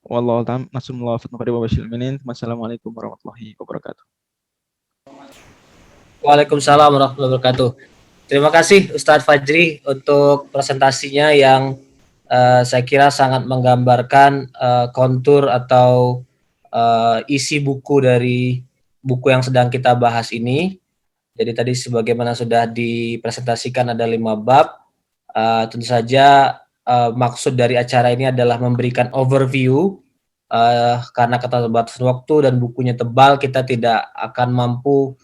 Wallahu a'lam. Wassalamualaikum warahmatullahi wabarakatuh. Waalaikumsalam warahmatullahi wabarakatuh. Terima kasih Ustadz Fajri untuk presentasinya yang saya kira sangat menggambarkan kontur atau isi buku dari buku yang sedang kita bahas ini. Jadi tadi sebagaimana sudah dipresentasikan ada 5 bab. Tentu saja maksud dari acara ini adalah memberikan overview, karena keterbatasan waktu dan bukunya tebal, kita tidak akan mampu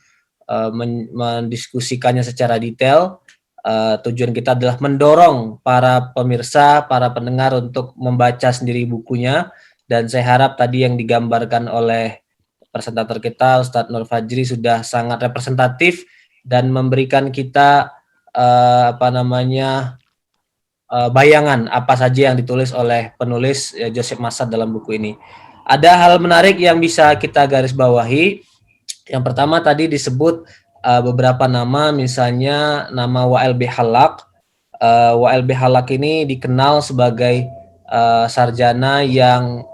mendiskusikannya secara detail. Tujuan kita adalah mendorong para pemirsa, para pendengar untuk membaca sendiri bukunya, dan saya harap tadi yang digambarkan oleh presentator kita Ustadz Nur Fajri sudah sangat representatif dan memberikan kita bayangan apa saja yang ditulis oleh penulis Joseph Massad dalam buku ini. Ada hal menarik yang bisa kita garis bawahi. Yang pertama tadi disebut beberapa nama, misalnya nama WLB Halak. WLB Halak ini dikenal sebagai sarjana yang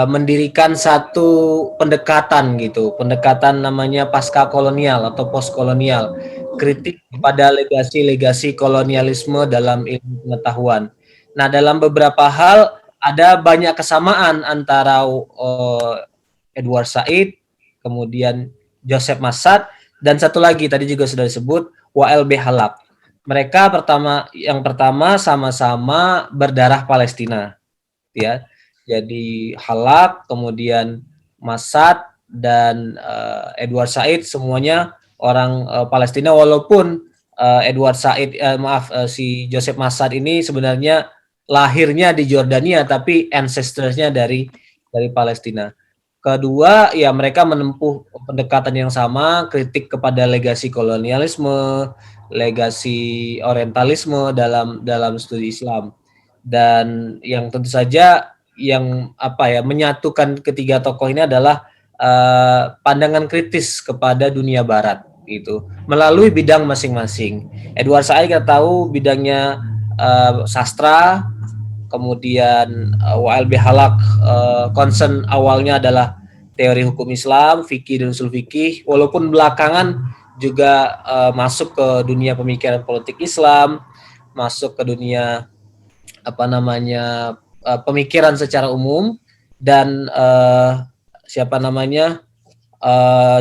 mendirikan satu pendekatan gitu, pendekatan namanya pasca kolonial atau post kolonial, kritik pada legasi-legasi kolonialisme dalam ilmu pengetahuan. Nah, dalam beberapa hal ada banyak kesamaan antara Edward Said, kemudian Joseph Massad, dan satu lagi tadi juga sudah disebut WLB Halak. Mereka yang pertama sama-sama berdarah Palestina, ya. Jadi Halak, kemudian Massad dan Edward Said semuanya orang Palestina, walaupun si Joseph Massad ini sebenarnya lahirnya di Jordania tapi ancestors-nya dari Palestina. Kedua, ya mereka menempuh pendekatan yang sama, kritik kepada legasi kolonialisme, legasi orientalisme dalam studi Islam. Dan yang tentu saja yang menyatukan ketiga tokoh ini adalah pandangan kritis kepada dunia barat gitu melalui bidang masing-masing. Edward Said kita tahu bidangnya sastra, kemudian WLB Halak concern awalnya adalah teori hukum Islam, fikih dan usul fikih, walaupun belakangan juga masuk ke dunia pemikiran politik Islam, masuk ke dunia pemikiran secara umum, dan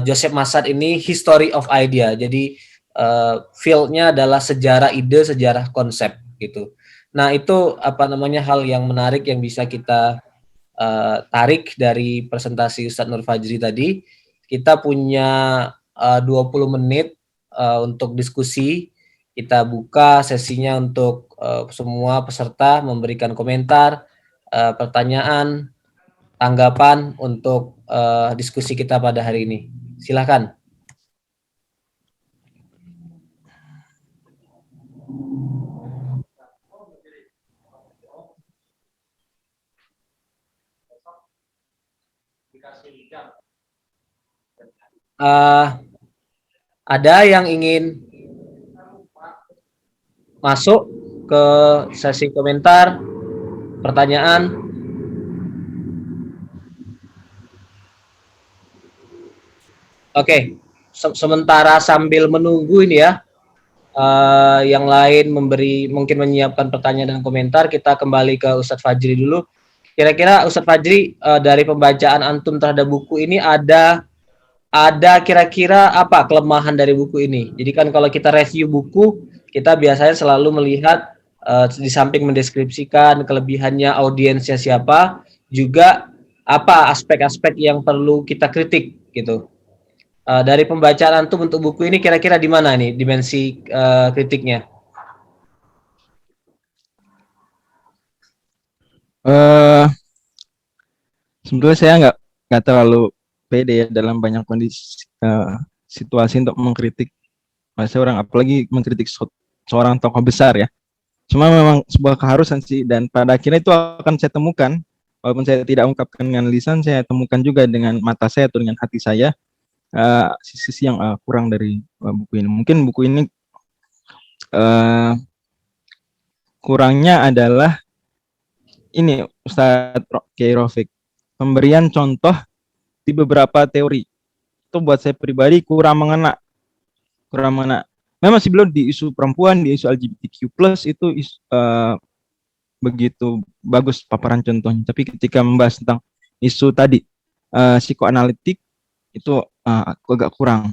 Joseph Massad ini history of idea. Jadi fieldnya adalah sejarah ide, sejarah konsep gitu. Nah, itu hal yang menarik yang bisa kita tarik dari presentasi Ustadz Nur Fajri tadi. Kita punya 20 menit untuk diskusi. Kita buka sesinya untuk semua peserta memberikan komentar, pertanyaan, tanggapan untuk diskusi kita pada hari ini. Silakan. Ada yang ingin masuk ke sesi komentar, pertanyaan? Oke, sementara sambil menunggu ini ya, yang lain mungkin menyiapkan pertanyaan dan komentar, kita kembali ke Ustadz Fajri dulu. Kira-kira Ustadz Fajri, dari pembacaan antum terhadap buku ini ada kira-kira apa kelemahan dari buku ini? Jadi kan kalau kita review buku, kita biasanya selalu melihat di samping mendeskripsikan kelebihannya, audiensnya siapa, juga apa aspek-aspek yang perlu kita kritik gitu. Dari pembacaan antum untuk buku ini kira-kira di mana nih dimensi kritiknya? Sebetulnya saya nggak terlalu pede ya dalam banyak kondisi situasi untuk mengkritik orang, apalagi mengkritik seorang tokoh besar ya. Cuma memang sebuah keharusan sih, dan pada akhirnya itu akan saya temukan, walaupun saya tidak ungkapkan dengan lisan, saya temukan juga dengan mata saya atau dengan hati saya sisi-sisi yang kurang dari buku ini. Mungkin buku ini kurangnya adalah ini, Ustadz Kiai Rafiq, pemberian contoh di beberapa teori itu buat saya pribadi kurang mengena. memang sih beliau di isu perempuan, di isu LGBTQ+ itu begitu bagus paparan contohnya. Tapi ketika membahas tentang isu tadi psikoanalitik itu aku agak kurang.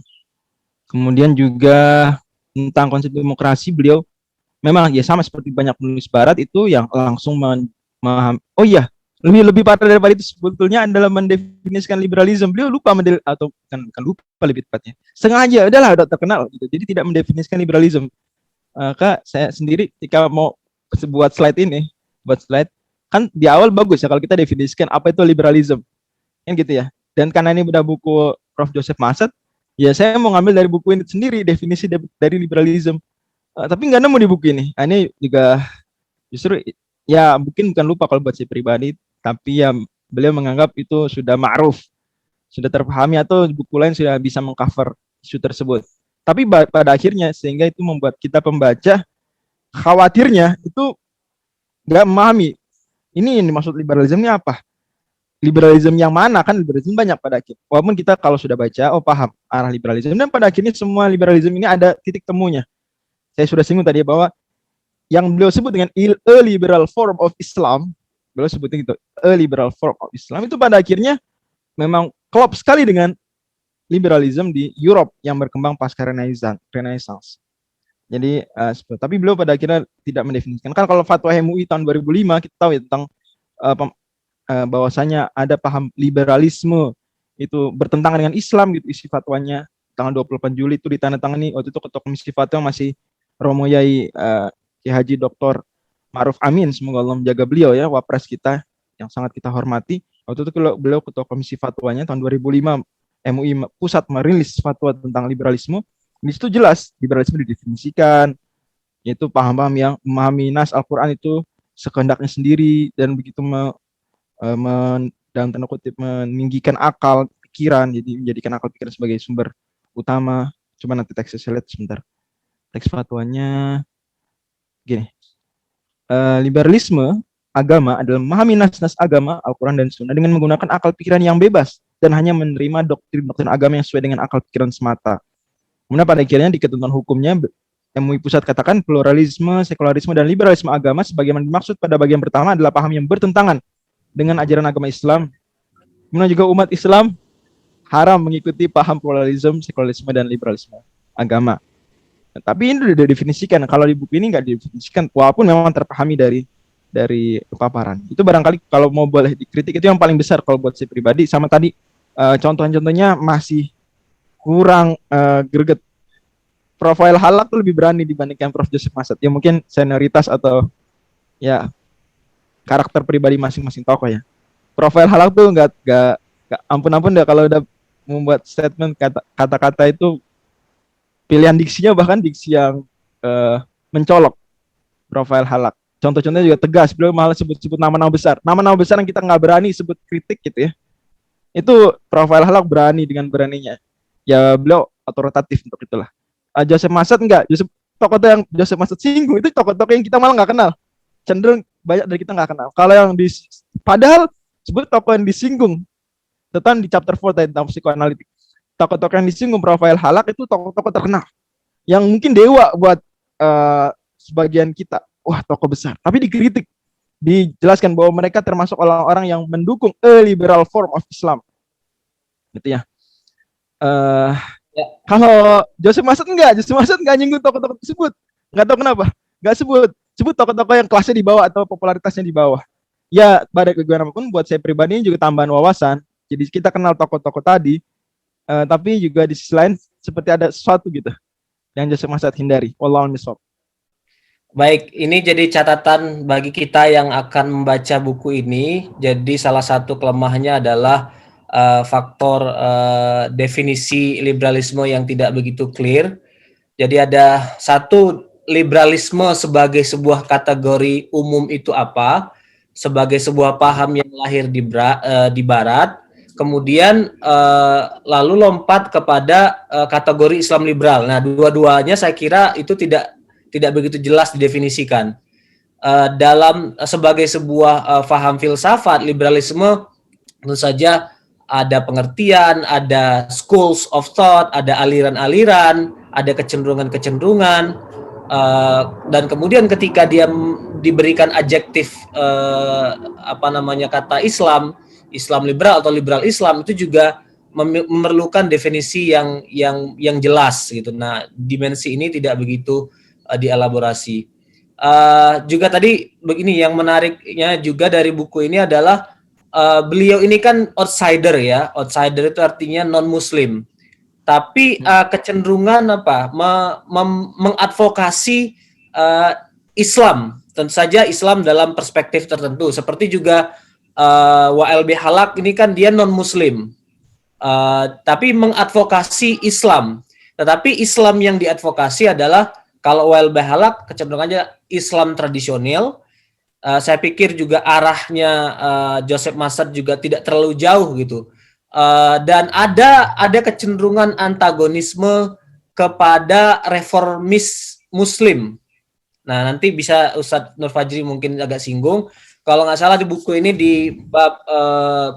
Kemudian juga tentang konsep demokrasi, beliau memang ya sama seperti banyak penulis barat itu yang langsung memahami. Oh iya, lebih parah daripada itu sebetulnya adalah mendefinisikan liberalisme. Beliau lupa atau kan lupa lebih tepatnya. Sengaja udahlah udah terkenal gitu. Jadi tidak mendefinisikan liberalisme. Kak, saya sendiri ketika mau buat slide ini, kan di awal bagus ya kalau kita definisikan apa itu liberalisme. Kan gitu ya. Dan karena ini udah buku Prof. Joseph Massad, ya saya mau ngambil dari buku ini sendiri definisi dari liberalisme. Tapi nggak nemu di buku ini. Ini juga justru ya mungkin bukan lupa kalau buat saya pribadi, tapi ya beliau menganggap itu sudah ma'ruf, sudah terpahami atau buku lain sudah bisa mengcover isu tersebut. Tapi pada akhirnya sehingga itu membuat kita pembaca khawatirnya itu nggak memahami ini dimaksud liberalisme ini apa. Liberalisme yang mana, kan liberalisme banyak pada akhirnya. Walaupun kita kalau sudah baca, oh paham arah liberalisme, dan pada akhirnya semua liberalisme ini ada titik temunya. Saya sudah singgung tadi bahwa yang beliau sebut dengan a liberal form of Islam, beliau sebutnya gitu, a liberal form of Islam, itu pada akhirnya memang klop sekali dengan liberalisme di Europe yang berkembang pasca Renaissance. Jadi, tapi beliau pada akhirnya tidak mendefinisikan. Kan kalau fatwa MUI tahun 2005 kita tahu ya tentang bahwasanya ada paham liberalisme itu bertentangan dengan Islam gitu isi fatwanya tanggal 28 Juli itu ditandatangani waktu itu ketua komisi fatwa masih Romo Yai Ki Haji Dr. Ma'ruf Amin, semoga Allah menjaga beliau ya, wapres kita yang sangat kita hormati. Waktu itu beliau ketua komisi fatwanya tahun 2005 MUI pusat merilis fatwa tentang liberalisme. Di situ jelas liberalisme didefinisikan yaitu paham-paham yang memahami nas Al-Qur'an itu sekehendaknya sendiri dan begitu dalam tanda kutip meninggikan akal pikiran, jadi menjadikan akal pikiran sebagai sumber utama. Coba nanti teksnya saya lihat sebentar. Teks fatwanya gini. Liberalisme agama adalah memahami nas-nas agama, Al-Quran dan Sunnah dengan menggunakan akal pikiran yang bebas dan hanya menerima doktrin-doktrin agama yang sesuai dengan akal pikiran semata. Kemudian pada akhirnya di ketentuan hukumnya MUI Pusat katakan pluralisme, sekularisme, dan liberalisme agama sebagaimana dimaksud pada bagian pertama adalah paham yang bertentangan dengan ajaran agama Islam. Kemudian juga umat Islam haram mengikuti paham pluralisme, sekularisme, dan liberalisme agama. Nah, tapi ini sudah didefinisikan. Kalau di buku ini nggak didefinisikan, walaupun memang terpahami dari paparan. Itu barangkali kalau mau boleh dikritik itu yang paling besar kalau buat saya pribadi. Sama tadi contoh-contohnya masih kurang greget. Profil Halak tuh lebih berani dibandingkan Prof. Joseph Massad. Ya mungkin senioritas atau ya karakter pribadi masing-masing tokoh ya. Profil Halak tuh nggak ampun-ampun deh kalau udah membuat statement kata-kata itu pilihan diksinya bahkan diksi yang mencolok. Profil Halak. Contoh-contohnya juga tegas. Beliau malah sebut-sebut nama-nama besar. Nama-nama besar yang kita nggak berani sebut kritik gitu ya. Itu Profil Halak berani dengan beraninya. Ya beliau otoritatif untuk itulah. Joseph Massad enggak. Tokoh-tokoh yang Joseph Massad singgung itu tokoh-tokoh yang kita malah nggak kenal. Cenderung banyak dari kita nggak kenal. Kalau yang padahal sebut tokoh yang disinggung tentang di chapter 4 tentang psikoanalitik. Tokoh-tokoh yang disinggung Profil Halak itu tokoh-tokoh terkenal. Yang mungkin dewa buat sebagian kita. Wah, tokoh besar. Tapi dikritik. Dijelaskan bahwa mereka termasuk orang-orang yang mendukung a liberal form of Islam. Gitu ya. Kalau Joseph Massad enggak. Joseph Massad enggak nyinggung tokoh-tokoh tersebut. Enggak tahu kenapa. Enggak sebut tokoh-tokoh yang kelasnya di bawah atau popularitasnya di bawah. Ya, pada bagaimanapun buat saya pribadi ini juga tambahan wawasan. Jadi kita kenal tokoh-tokoh tadi, tapi juga di sisi lain seperti ada sesuatu gitu yang Joseph Massad hindari. Wallahu a'lam. Baik, ini jadi catatan bagi kita yang akan membaca buku ini. Jadi salah satu kelemahannya adalah faktor definisi liberalisme yang tidak begitu clear. Jadi ada satu, liberalisme sebagai sebuah kategori umum itu apa? Sebagai sebuah paham yang lahir di Barat. Kemudian lalu lompat kepada kategori Islam liberal. Nah, dua-duanya saya kira itu tidak begitu jelas didefinisikan. Dalam sebagai sebuah paham filsafat, liberalisme tentu saja ada pengertian, ada schools of thought, ada aliran-aliran, ada kecenderungan-kecenderungan, dan kemudian ketika dia diberikan adjektif kata Islam, Islam liberal atau liberal Islam, itu juga memerlukan definisi yang jelas gitu. Nah, dimensi ini tidak begitu dielaborasi. Juga tadi begini, yang menariknya juga dari buku ini adalah beliau ini kan outsider ya. Outsider itu artinya non-Muslim. Tapi kecenderungan mengadvokasi Islam. Tentu saja Islam dalam perspektif tertentu. Seperti juga WLB Halak ini kan dia non-Muslim. Tapi mengadvokasi Islam. Tetapi Islam yang diadvokasi adalah, kalau WLB Halak kecenderungannya Islam tradisional. Saya pikir juga arahnya Joseph Massad juga tidak terlalu jauh gitu. Dan ada kecenderungan antagonisme kepada reformis Muslim. Nah, nanti bisa Ustadz Nur Fajri mungkin agak singgung. Kalau nggak salah di buku ini di bab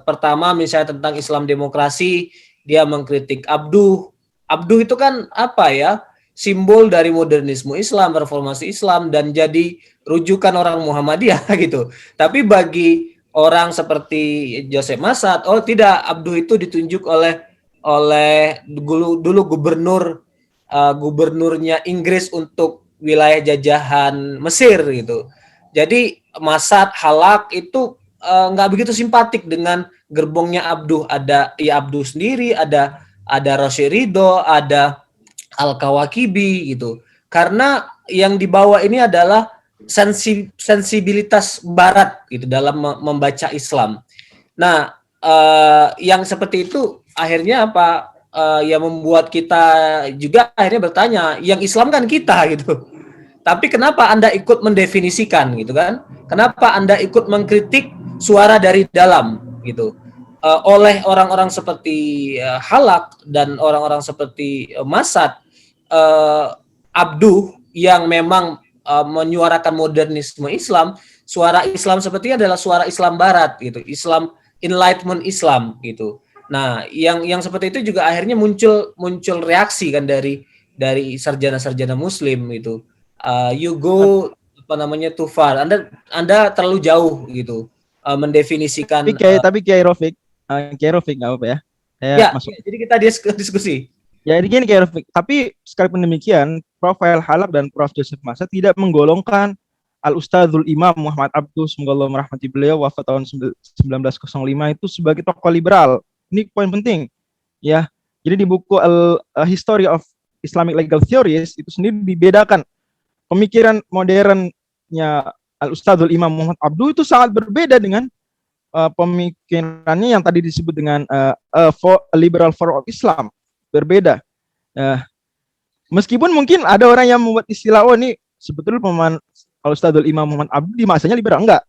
pertama misalnya tentang Islam demokrasi, dia mengkritik Abduh. Abduh itu kan apa ya? Simbol dari modernisme Islam, reformasi Islam, dan jadi rujukan orang Muhammadiyah gitu. Tapi bagi orang seperti Joseph Massad, oh tidak, Abduh itu ditunjuk oleh dulu gubernurnya Inggris untuk wilayah jajahan Mesir gitu. Jadi Massad, Halak itu nggak begitu simpatik dengan gerbongnya Abduh. Ada Abduh sendiri, ada Rosyid Ridho, ada Al-Kawakibi gitu. Karena yang dibawa ini adalah sensibilitas Barat gitu dalam membaca Islam. Nah, yang seperti itu akhirnya yang membuat kita juga akhirnya bertanya, yang Islam kan kita gitu. Tapi kenapa Anda ikut mendefinisikan gitu kan? Kenapa Anda ikut mengkritik suara dari dalam gitu? Oleh orang-orang seperti Halak dan orang-orang seperti Massad, Abduh yang memang menyuarakan modernisme Islam, suara Islam sepertinya adalah suara Islam Barat gitu, Islam Enlightenment Islam gitu. Nah, yang seperti itu juga akhirnya muncul reaksi kan dari sarjana-sarjana Muslim gitu. You go too far. Anda terlalu jauh gitu mendefinisikan. Tapi Kiai Rofik nggak apa ya? Ya, jadi kita diskusi. Ya, jadi gini Kiai Rofik. Tapi sekalipun demikian, Profil Halak dan Prof. Joseph Massad tidak menggolongkan Al-Ustadzul Imam Muhammad Abduh, semoga Allah merahmati beliau, wafat tahun 1905, itu sebagai tokoh liberal. Ini poin penting. Ya, jadi di buku History of Islamic Legal Theories itu sendiri dibedakan. Pemikiran modernnya Al-Ustadzul Imam Muhammad Abduh itu sangat berbeda dengan pemikirannya yang tadi disebut dengan liberal form of Islam. Berbeda. Meskipun mungkin ada orang yang membuat istilah, oh ini sebetulnya pemahaman Al-Ustadzul Imam Muhammad Abduh di masanya liberal. Enggak.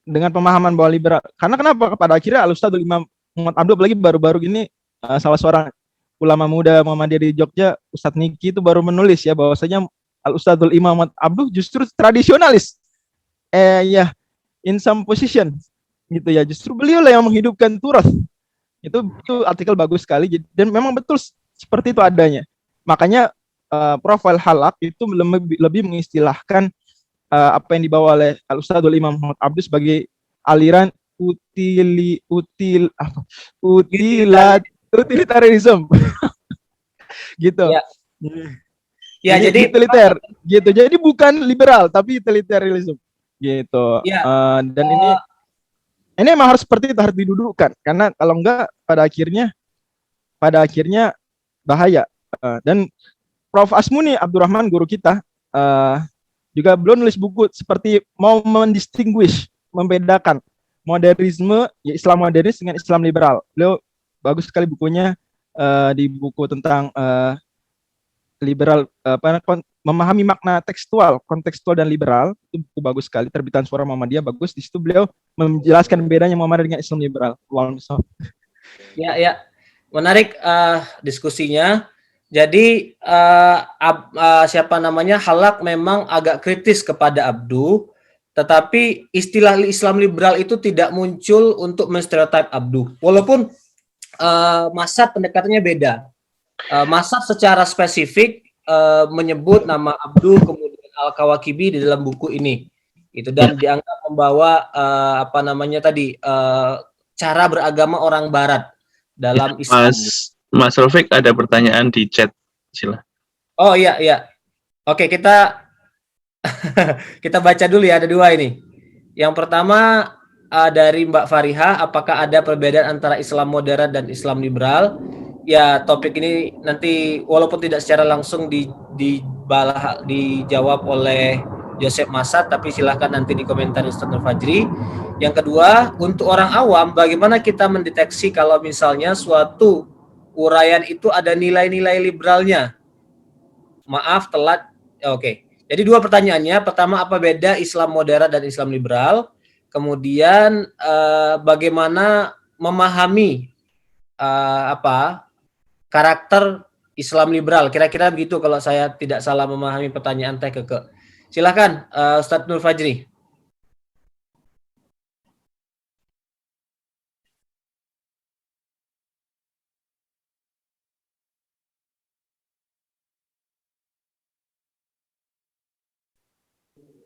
Dengan pemahaman bahwa liberal. Karena kenapa? Pada akhirnya Al-Ustadzul Imam Muhammad Abduh, apalagi baru-baru ini salah seorang ulama muda Muhammadiyah di Jogja, Ustadz Niki, itu baru menulis ya bahwasanya Al-Ustadzul Imam Muhammad Abduh justru tradisionalis. In some position gitu ya. Justru beliau lah yang menghidupkan turath. Itu artikel bagus sekali dan memang betul seperti itu adanya. Makanya profil Halak itu lebih mengistilahkan apa yang dibawa oleh Al-Ustadzul Imam Muhammad Abduh sebagai aliran utilitarianism. Gitu. Ya, jadi utiliter gitu. Jadi bukan liberal tapi utilitarianism gitu. Dan ini memang harus seperti itu, harus didudukkan, karena kalau enggak pada akhirnya bahaya. Dan Prof. Asmuni Abdurrahman, guru kita, juga belum nulis buku seperti mau membedakan modernisme, ya Islam modernis dengan Islam liberal. Beliau bagus sekali bukunya, di buku tentang liberal, memahami makna kontekstual dan liberal. Itu buku bagus sekali, terbitan Suara Muhammadiyah, bagus. Di situ beliau menjelaskan bedanya Muhammadiyah dengan Islam liberal. Ya, menarik diskusinya. Jadi Halak memang agak kritis kepada Abduh, tetapi istilah Islam liberal itu tidak muncul untuk menstereotip Abduh. Walaupun Massad pendekatannya beda. Masad secara spesifik menyebut nama Abduh kemudian Al-Kawakibi di dalam buku ini. Itu dan dianggap membawa apa namanya tadi cara beragama orang barat dalam Islam. Mas Rafiq ada pertanyaan di chat, sila. Oh iya iya. Oke, kita kita baca dulu ya, ada dua ini. Yang pertama dari Mbak Fariha, apakah ada perbedaan antara Islam modern dan Islam liberal? Ya, topik ini nanti walaupun tidak secara langsung dijawab oleh Joseph Masad, tapi silahkan nanti di komentar Ustaz Nur Fajri. Yang kedua, untuk orang awam, bagaimana kita mendeteksi kalau misalnya suatu uraian itu ada nilai-nilai liberalnya? Maaf, telat. Oke. Jadi dua pertanyaannya. Pertama, apa beda Islam modern dan Islam liberal? Kemudian bagaimana memahami karakter Islam liberal? Kira-kira begitu kalau saya tidak salah memahami pertanyaan Teh Keke. Silakan Ustadz Nur Fajri.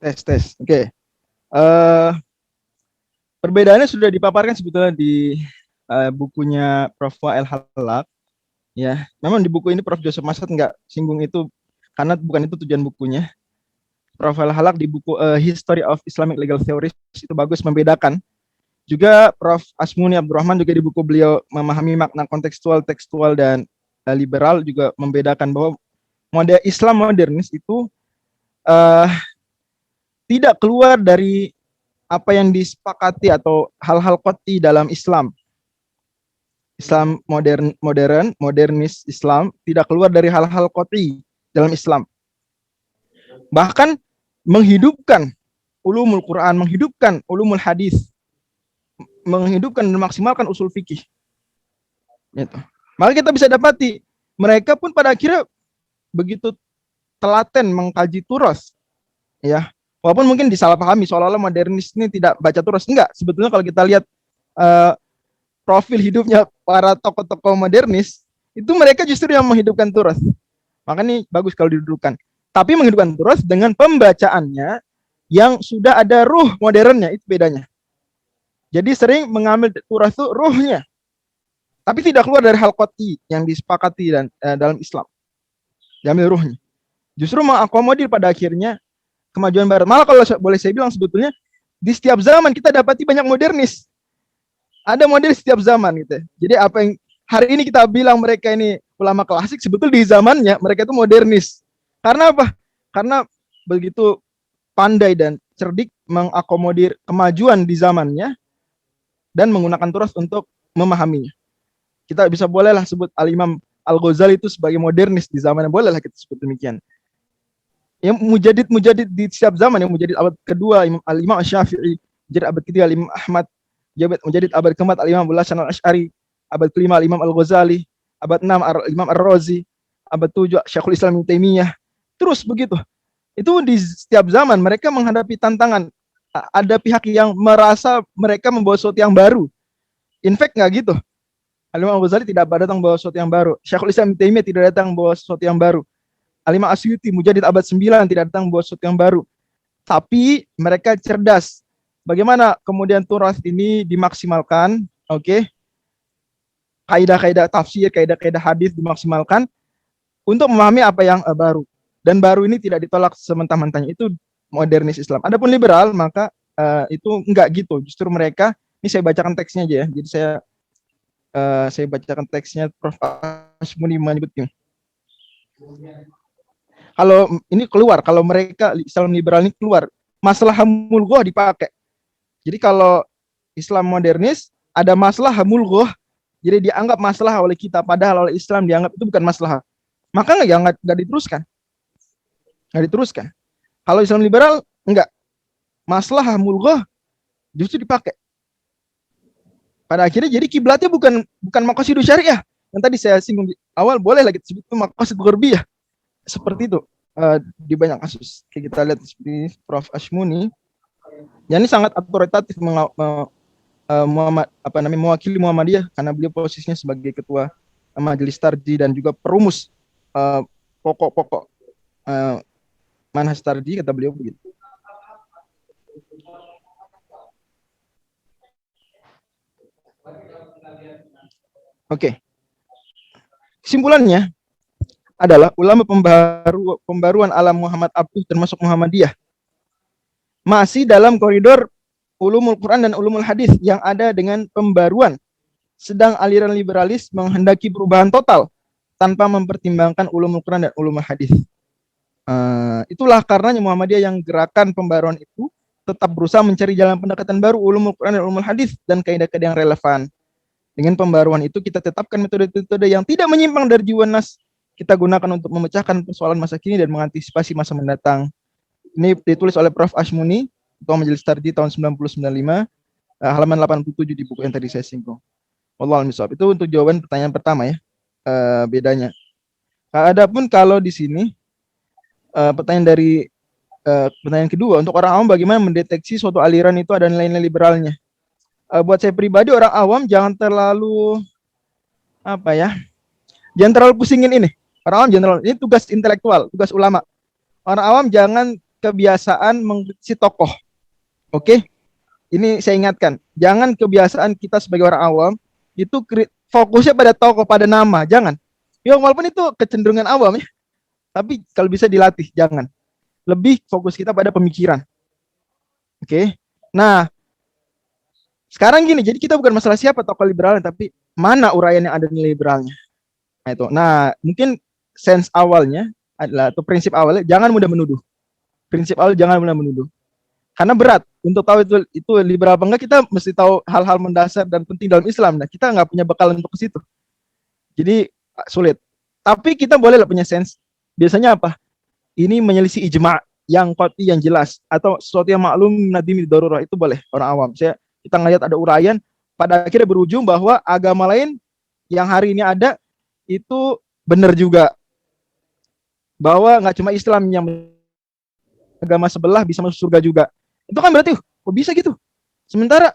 Tes. Oke. Perbedaannya sudah dipaparkan sebetulnya di bukunya Prof. Wael Halak. Ya, memang di buku ini Prof. Joseph Masad nggak singgung itu karena bukan itu tujuan bukunya. Prof. Wael Halak di buku History of Islamic Legal Theories itu bagus membedakan. Juga Prof. Asmuni Abdurrahman juga di buku beliau memahami makna kontekstual, tekstual, dan liberal juga membedakan bahwa Islam modernis itu tidak keluar dari apa yang disepakati atau hal-hal qat'i dalam Islam. Islam modernis Islam tidak keluar dari hal-hal qat'i dalam Islam. Bahkan menghidupkan ulumul Quran, menghidupkan ulumul hadis, menghidupkan dan memaksimalkan usul fikih. Gitu. Maka kita bisa dapati mereka pun pada akhirnya begitu telaten mengkaji turas, ya. Walaupun mungkin disalahpahami seolah-olah modernis ini tidak baca turas. Enggak, sebetulnya kalau kita lihat profil hidupnya para tokoh-tokoh modernis, itu mereka justru yang menghidupkan turas. Makanya bagus kalau didudukkan. Tapi menghidupkan turas dengan pembacaannya yang sudah ada ruh modernnya, itu bedanya. Jadi sering mengambil turas itu ruhnya, tapi tidak keluar dari hal qat'i yang disepakati dan dalam Islam. Diambil ruhnya. Justru mengakomodir pada akhirnya kemajuan barat. Malah kalau boleh saya bilang sebetulnya di setiap zaman kita dapati banyak modernis. Ada modern setiap zaman gitu. Jadi apa yang hari ini kita bilang mereka ini ulama klasik, sebetulnya di zamannya mereka itu modernis. Karena apa? Karena begitu pandai dan cerdik mengakomodir kemajuan di zamannya dan menggunakan turas untuk memahaminya. Kita bisa bolehlah sebut Al-Imam Al-Ghazali itu sebagai modernis di zamannya, bolehlah kita sebut demikian. Yang mujadid di setiap zaman, yang mujadid abad kedua Al-Imam Syafi'i, mujadid abad ketiga Al-Imam Ahmad, mujadid abad keempat Al-Imam Abdul Hasan Al-Asy'ari, abad kelima Al-Imam Al-Ghazali, abad 6 Al-Imam Ar-Razi, abad 7 Syekhul Islam Ibnu Taimiyah. Terus begitu. Itu di setiap zaman mereka menghadapi tantangan. Ada pihak yang merasa mereka membawa sesuatu yang baru. In fact nggak gitu. Al-Imam Al-Ghazali tidak datang membawa sesuatu yang baru. Syekhul Islam Ibnu Taimiyah tidak datang membawa sesuatu yang baru. Al-Imam Asyuti mujadid abad 9 tidak datang membawa sesuatu yang baru. Tapi mereka cerdas. Bagaimana kemudian turas ini dimaksimalkan, oke? Kaidah-kaidah tafsir, kaidah-kaidah hadis dimaksimalkan untuk memahami apa yang baru. Dan baru ini tidak ditolak sementah-mentahnya. Itu modernis Islam. Adapun liberal, maka itu enggak gitu. Justru mereka, ini saya bacakan teksnya aja ya. Jadi saya bacakan teksnya Prof. Asmuni menyebutnya. Kalau ini keluar, kalau mereka Islam liberal ini keluar, masalah mulghah dipakai. Jadi kalau Islam modernis ada masalah mulghah, jadi dianggap masalah oleh kita, padahal oleh Islam dianggap itu bukan masalah. Maka nggak diteruskan. Nggak diteruskan. Kalau Islam liberal enggak. Masalah mulghah justru dipakai. Pada akhirnya jadi kiblatnya bukan maqasidus syariah. Yang tadi saya singgung di awal, boleh lagi disebut itu maqasid gharbiyah. Seperti itu di banyak kasus. Kayak kita lihat seperti Prof. Asmuni, yang ini sangat otoritatif mewakili Muhammadiyah karena beliau posisinya sebagai ketua majelis tarji dan juga perumus pokok-pokok manhaj tarji, kata beliau begitu. Oke. Kesimpulannya adalah ulama pembaruan alam Muhammad Abduh termasuk Muhammadiyah masih dalam koridor ulumul Quran dan ulumul hadis yang ada dengan pembaruan, sedang aliran liberalis menghendaki perubahan total tanpa mempertimbangkan ulumul Quran dan ulumul hadis. Itulah karenanya Muhammadiyah yang gerakan pembaruan itu tetap berusaha mencari jalan pendekatan baru ulumul Quran dan ulumul hadis dan kaidah-kaidah yang relevan. Dengan pembaruan itu kita tetapkan metode-metode yang tidak menyimpang dari jiwa nas kita gunakan untuk memecahkan persoalan masa kini dan mengantisipasi masa mendatang. Ini ditulis oleh Prof. Ashmuni, Ketua Majelis Tarji tahun 1995, halaman 87 di buku yang tadi saya singgung. Wallahu a'lam bishawab. Itu untuk jawaban pertanyaan pertama ya, bedanya. Adapun kalau di sini pertanyaan kedua, untuk orang awam bagaimana mendeteksi suatu aliran itu ada nilai-nilai liberalnya? Buat saya pribadi, orang awam jangan terlalu jangan terlalu pusingin ini. Orang awam jangan terlalu, ini tugas intelektual, tugas ulama. Orang awam jangan kebiasaan mengkritisi tokoh. Oke? Ini saya ingatkan, jangan kebiasaan kita sebagai orang awam itu fokusnya pada tokoh, pada nama, jangan. Ya walaupun itu kecenderungan awam ya, tapi kalau bisa dilatih, jangan. Lebih fokus kita pada pemikiran. Oke? Nah, sekarang gini, jadi kita bukan masalah siapa tokoh liberalnya, tapi mana uraian yang ada nilai liberalnya. Nah, itu. Nah, mungkin sense awalnya adalah, atau prinsip awalnya, jangan mudah menuduh. Prinsip awal jangan mudah menuduh. Karena berat. Untuk tahu itu liberal apa enggak, kita mesti tahu hal-hal mendasar dan penting dalam Islam. Nah, kita nggak punya bekal untuk ke situ. Jadi sulit. Tapi kita boleh lah punya sense. Biasanya apa? Ini menyelisih ijma' yang qat'i, yang jelas, atau sesuatu yang maklum nadimi darurah, itu boleh orang awam. Kita ngelihat ada uraian, pada akhirnya berujung bahwa agama lain yang hari ini ada itu benar juga. Bahwa nggak cuma Islam yang agama sebelah bisa masuk surga juga. Itu kan berarti kok bisa gitu? Sementara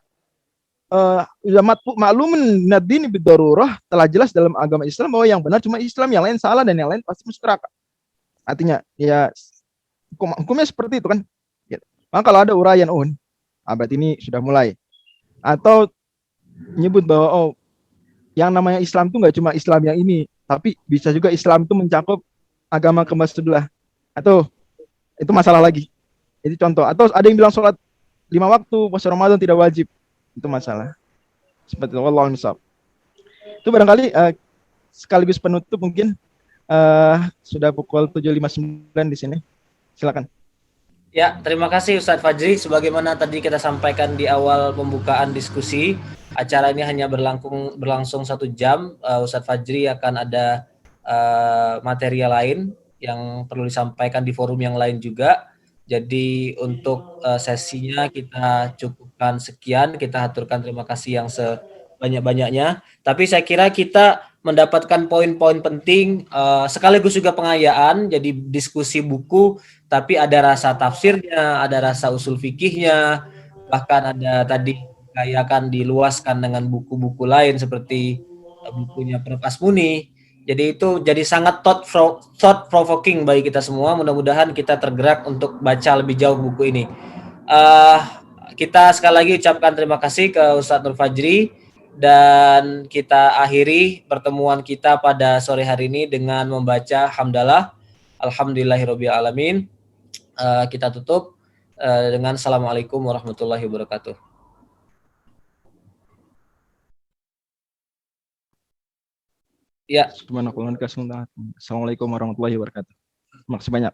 maklumun nadini bidarurah, telah jelas dalam agama Islam bahwa yang benar cuma Islam, yang lain salah dan yang lain pasti masuk neraka. Artinya ya hukumnya seperti itu kan. Maka kalau ada uraian berarti ini sudah mulai. Atau menyebut bahwa yang namanya Islam itu nggak cuma Islam yang ini, tapi bisa juga Islam itu mencakup agama kembar sebelah. Atau itu masalah lagi. Itu contoh. Atau ada yang bilang sholat 5 waktu puasa Ramadan tidak wajib. Itu masalah. Seperti itu. Wallahu a'lam. Itu barangkali sekaligus penutup mungkin. Sudah pukul 7.59 di sini. Silakan. Ya, terima kasih Ustadz Fajri. Sebagaimana tadi kita sampaikan di awal pembukaan diskusi, acara ini hanya berlangsung 1 jam. Ustadz Fajri akan ada material lain yang perlu disampaikan di forum yang lain juga. Jadi untuk sesinya kita cukupkan sekian. Kita aturkan terima kasih yang sebanyak-banyaknya. Tapi saya kira kita mendapatkan poin-poin penting, sekaligus juga pengayaan. Jadi diskusi buku, tapi ada rasa tafsirnya, ada rasa usul fikihnya, bahkan ada tadi kayakan diluaskan dengan buku-buku lain seperti bukunya Prof. Asmuni. Jadi itu jadi sangat thought provoking bagi kita semua. Mudah-mudahan kita tergerak untuk baca lebih jauh buku ini. Kita sekali lagi ucapkan terima kasih ke Ustadz Nur Fajri, dan kita akhiri pertemuan kita pada sore hari ini dengan membaca hamdalah alhamdulillahirabbil alamin. Kita tutup dengan assalamualaikum warahmatullahi wabarakatuh. Ya. Assalamualaikum warahmatullahi wabarakatuh. Terima kasih banyak.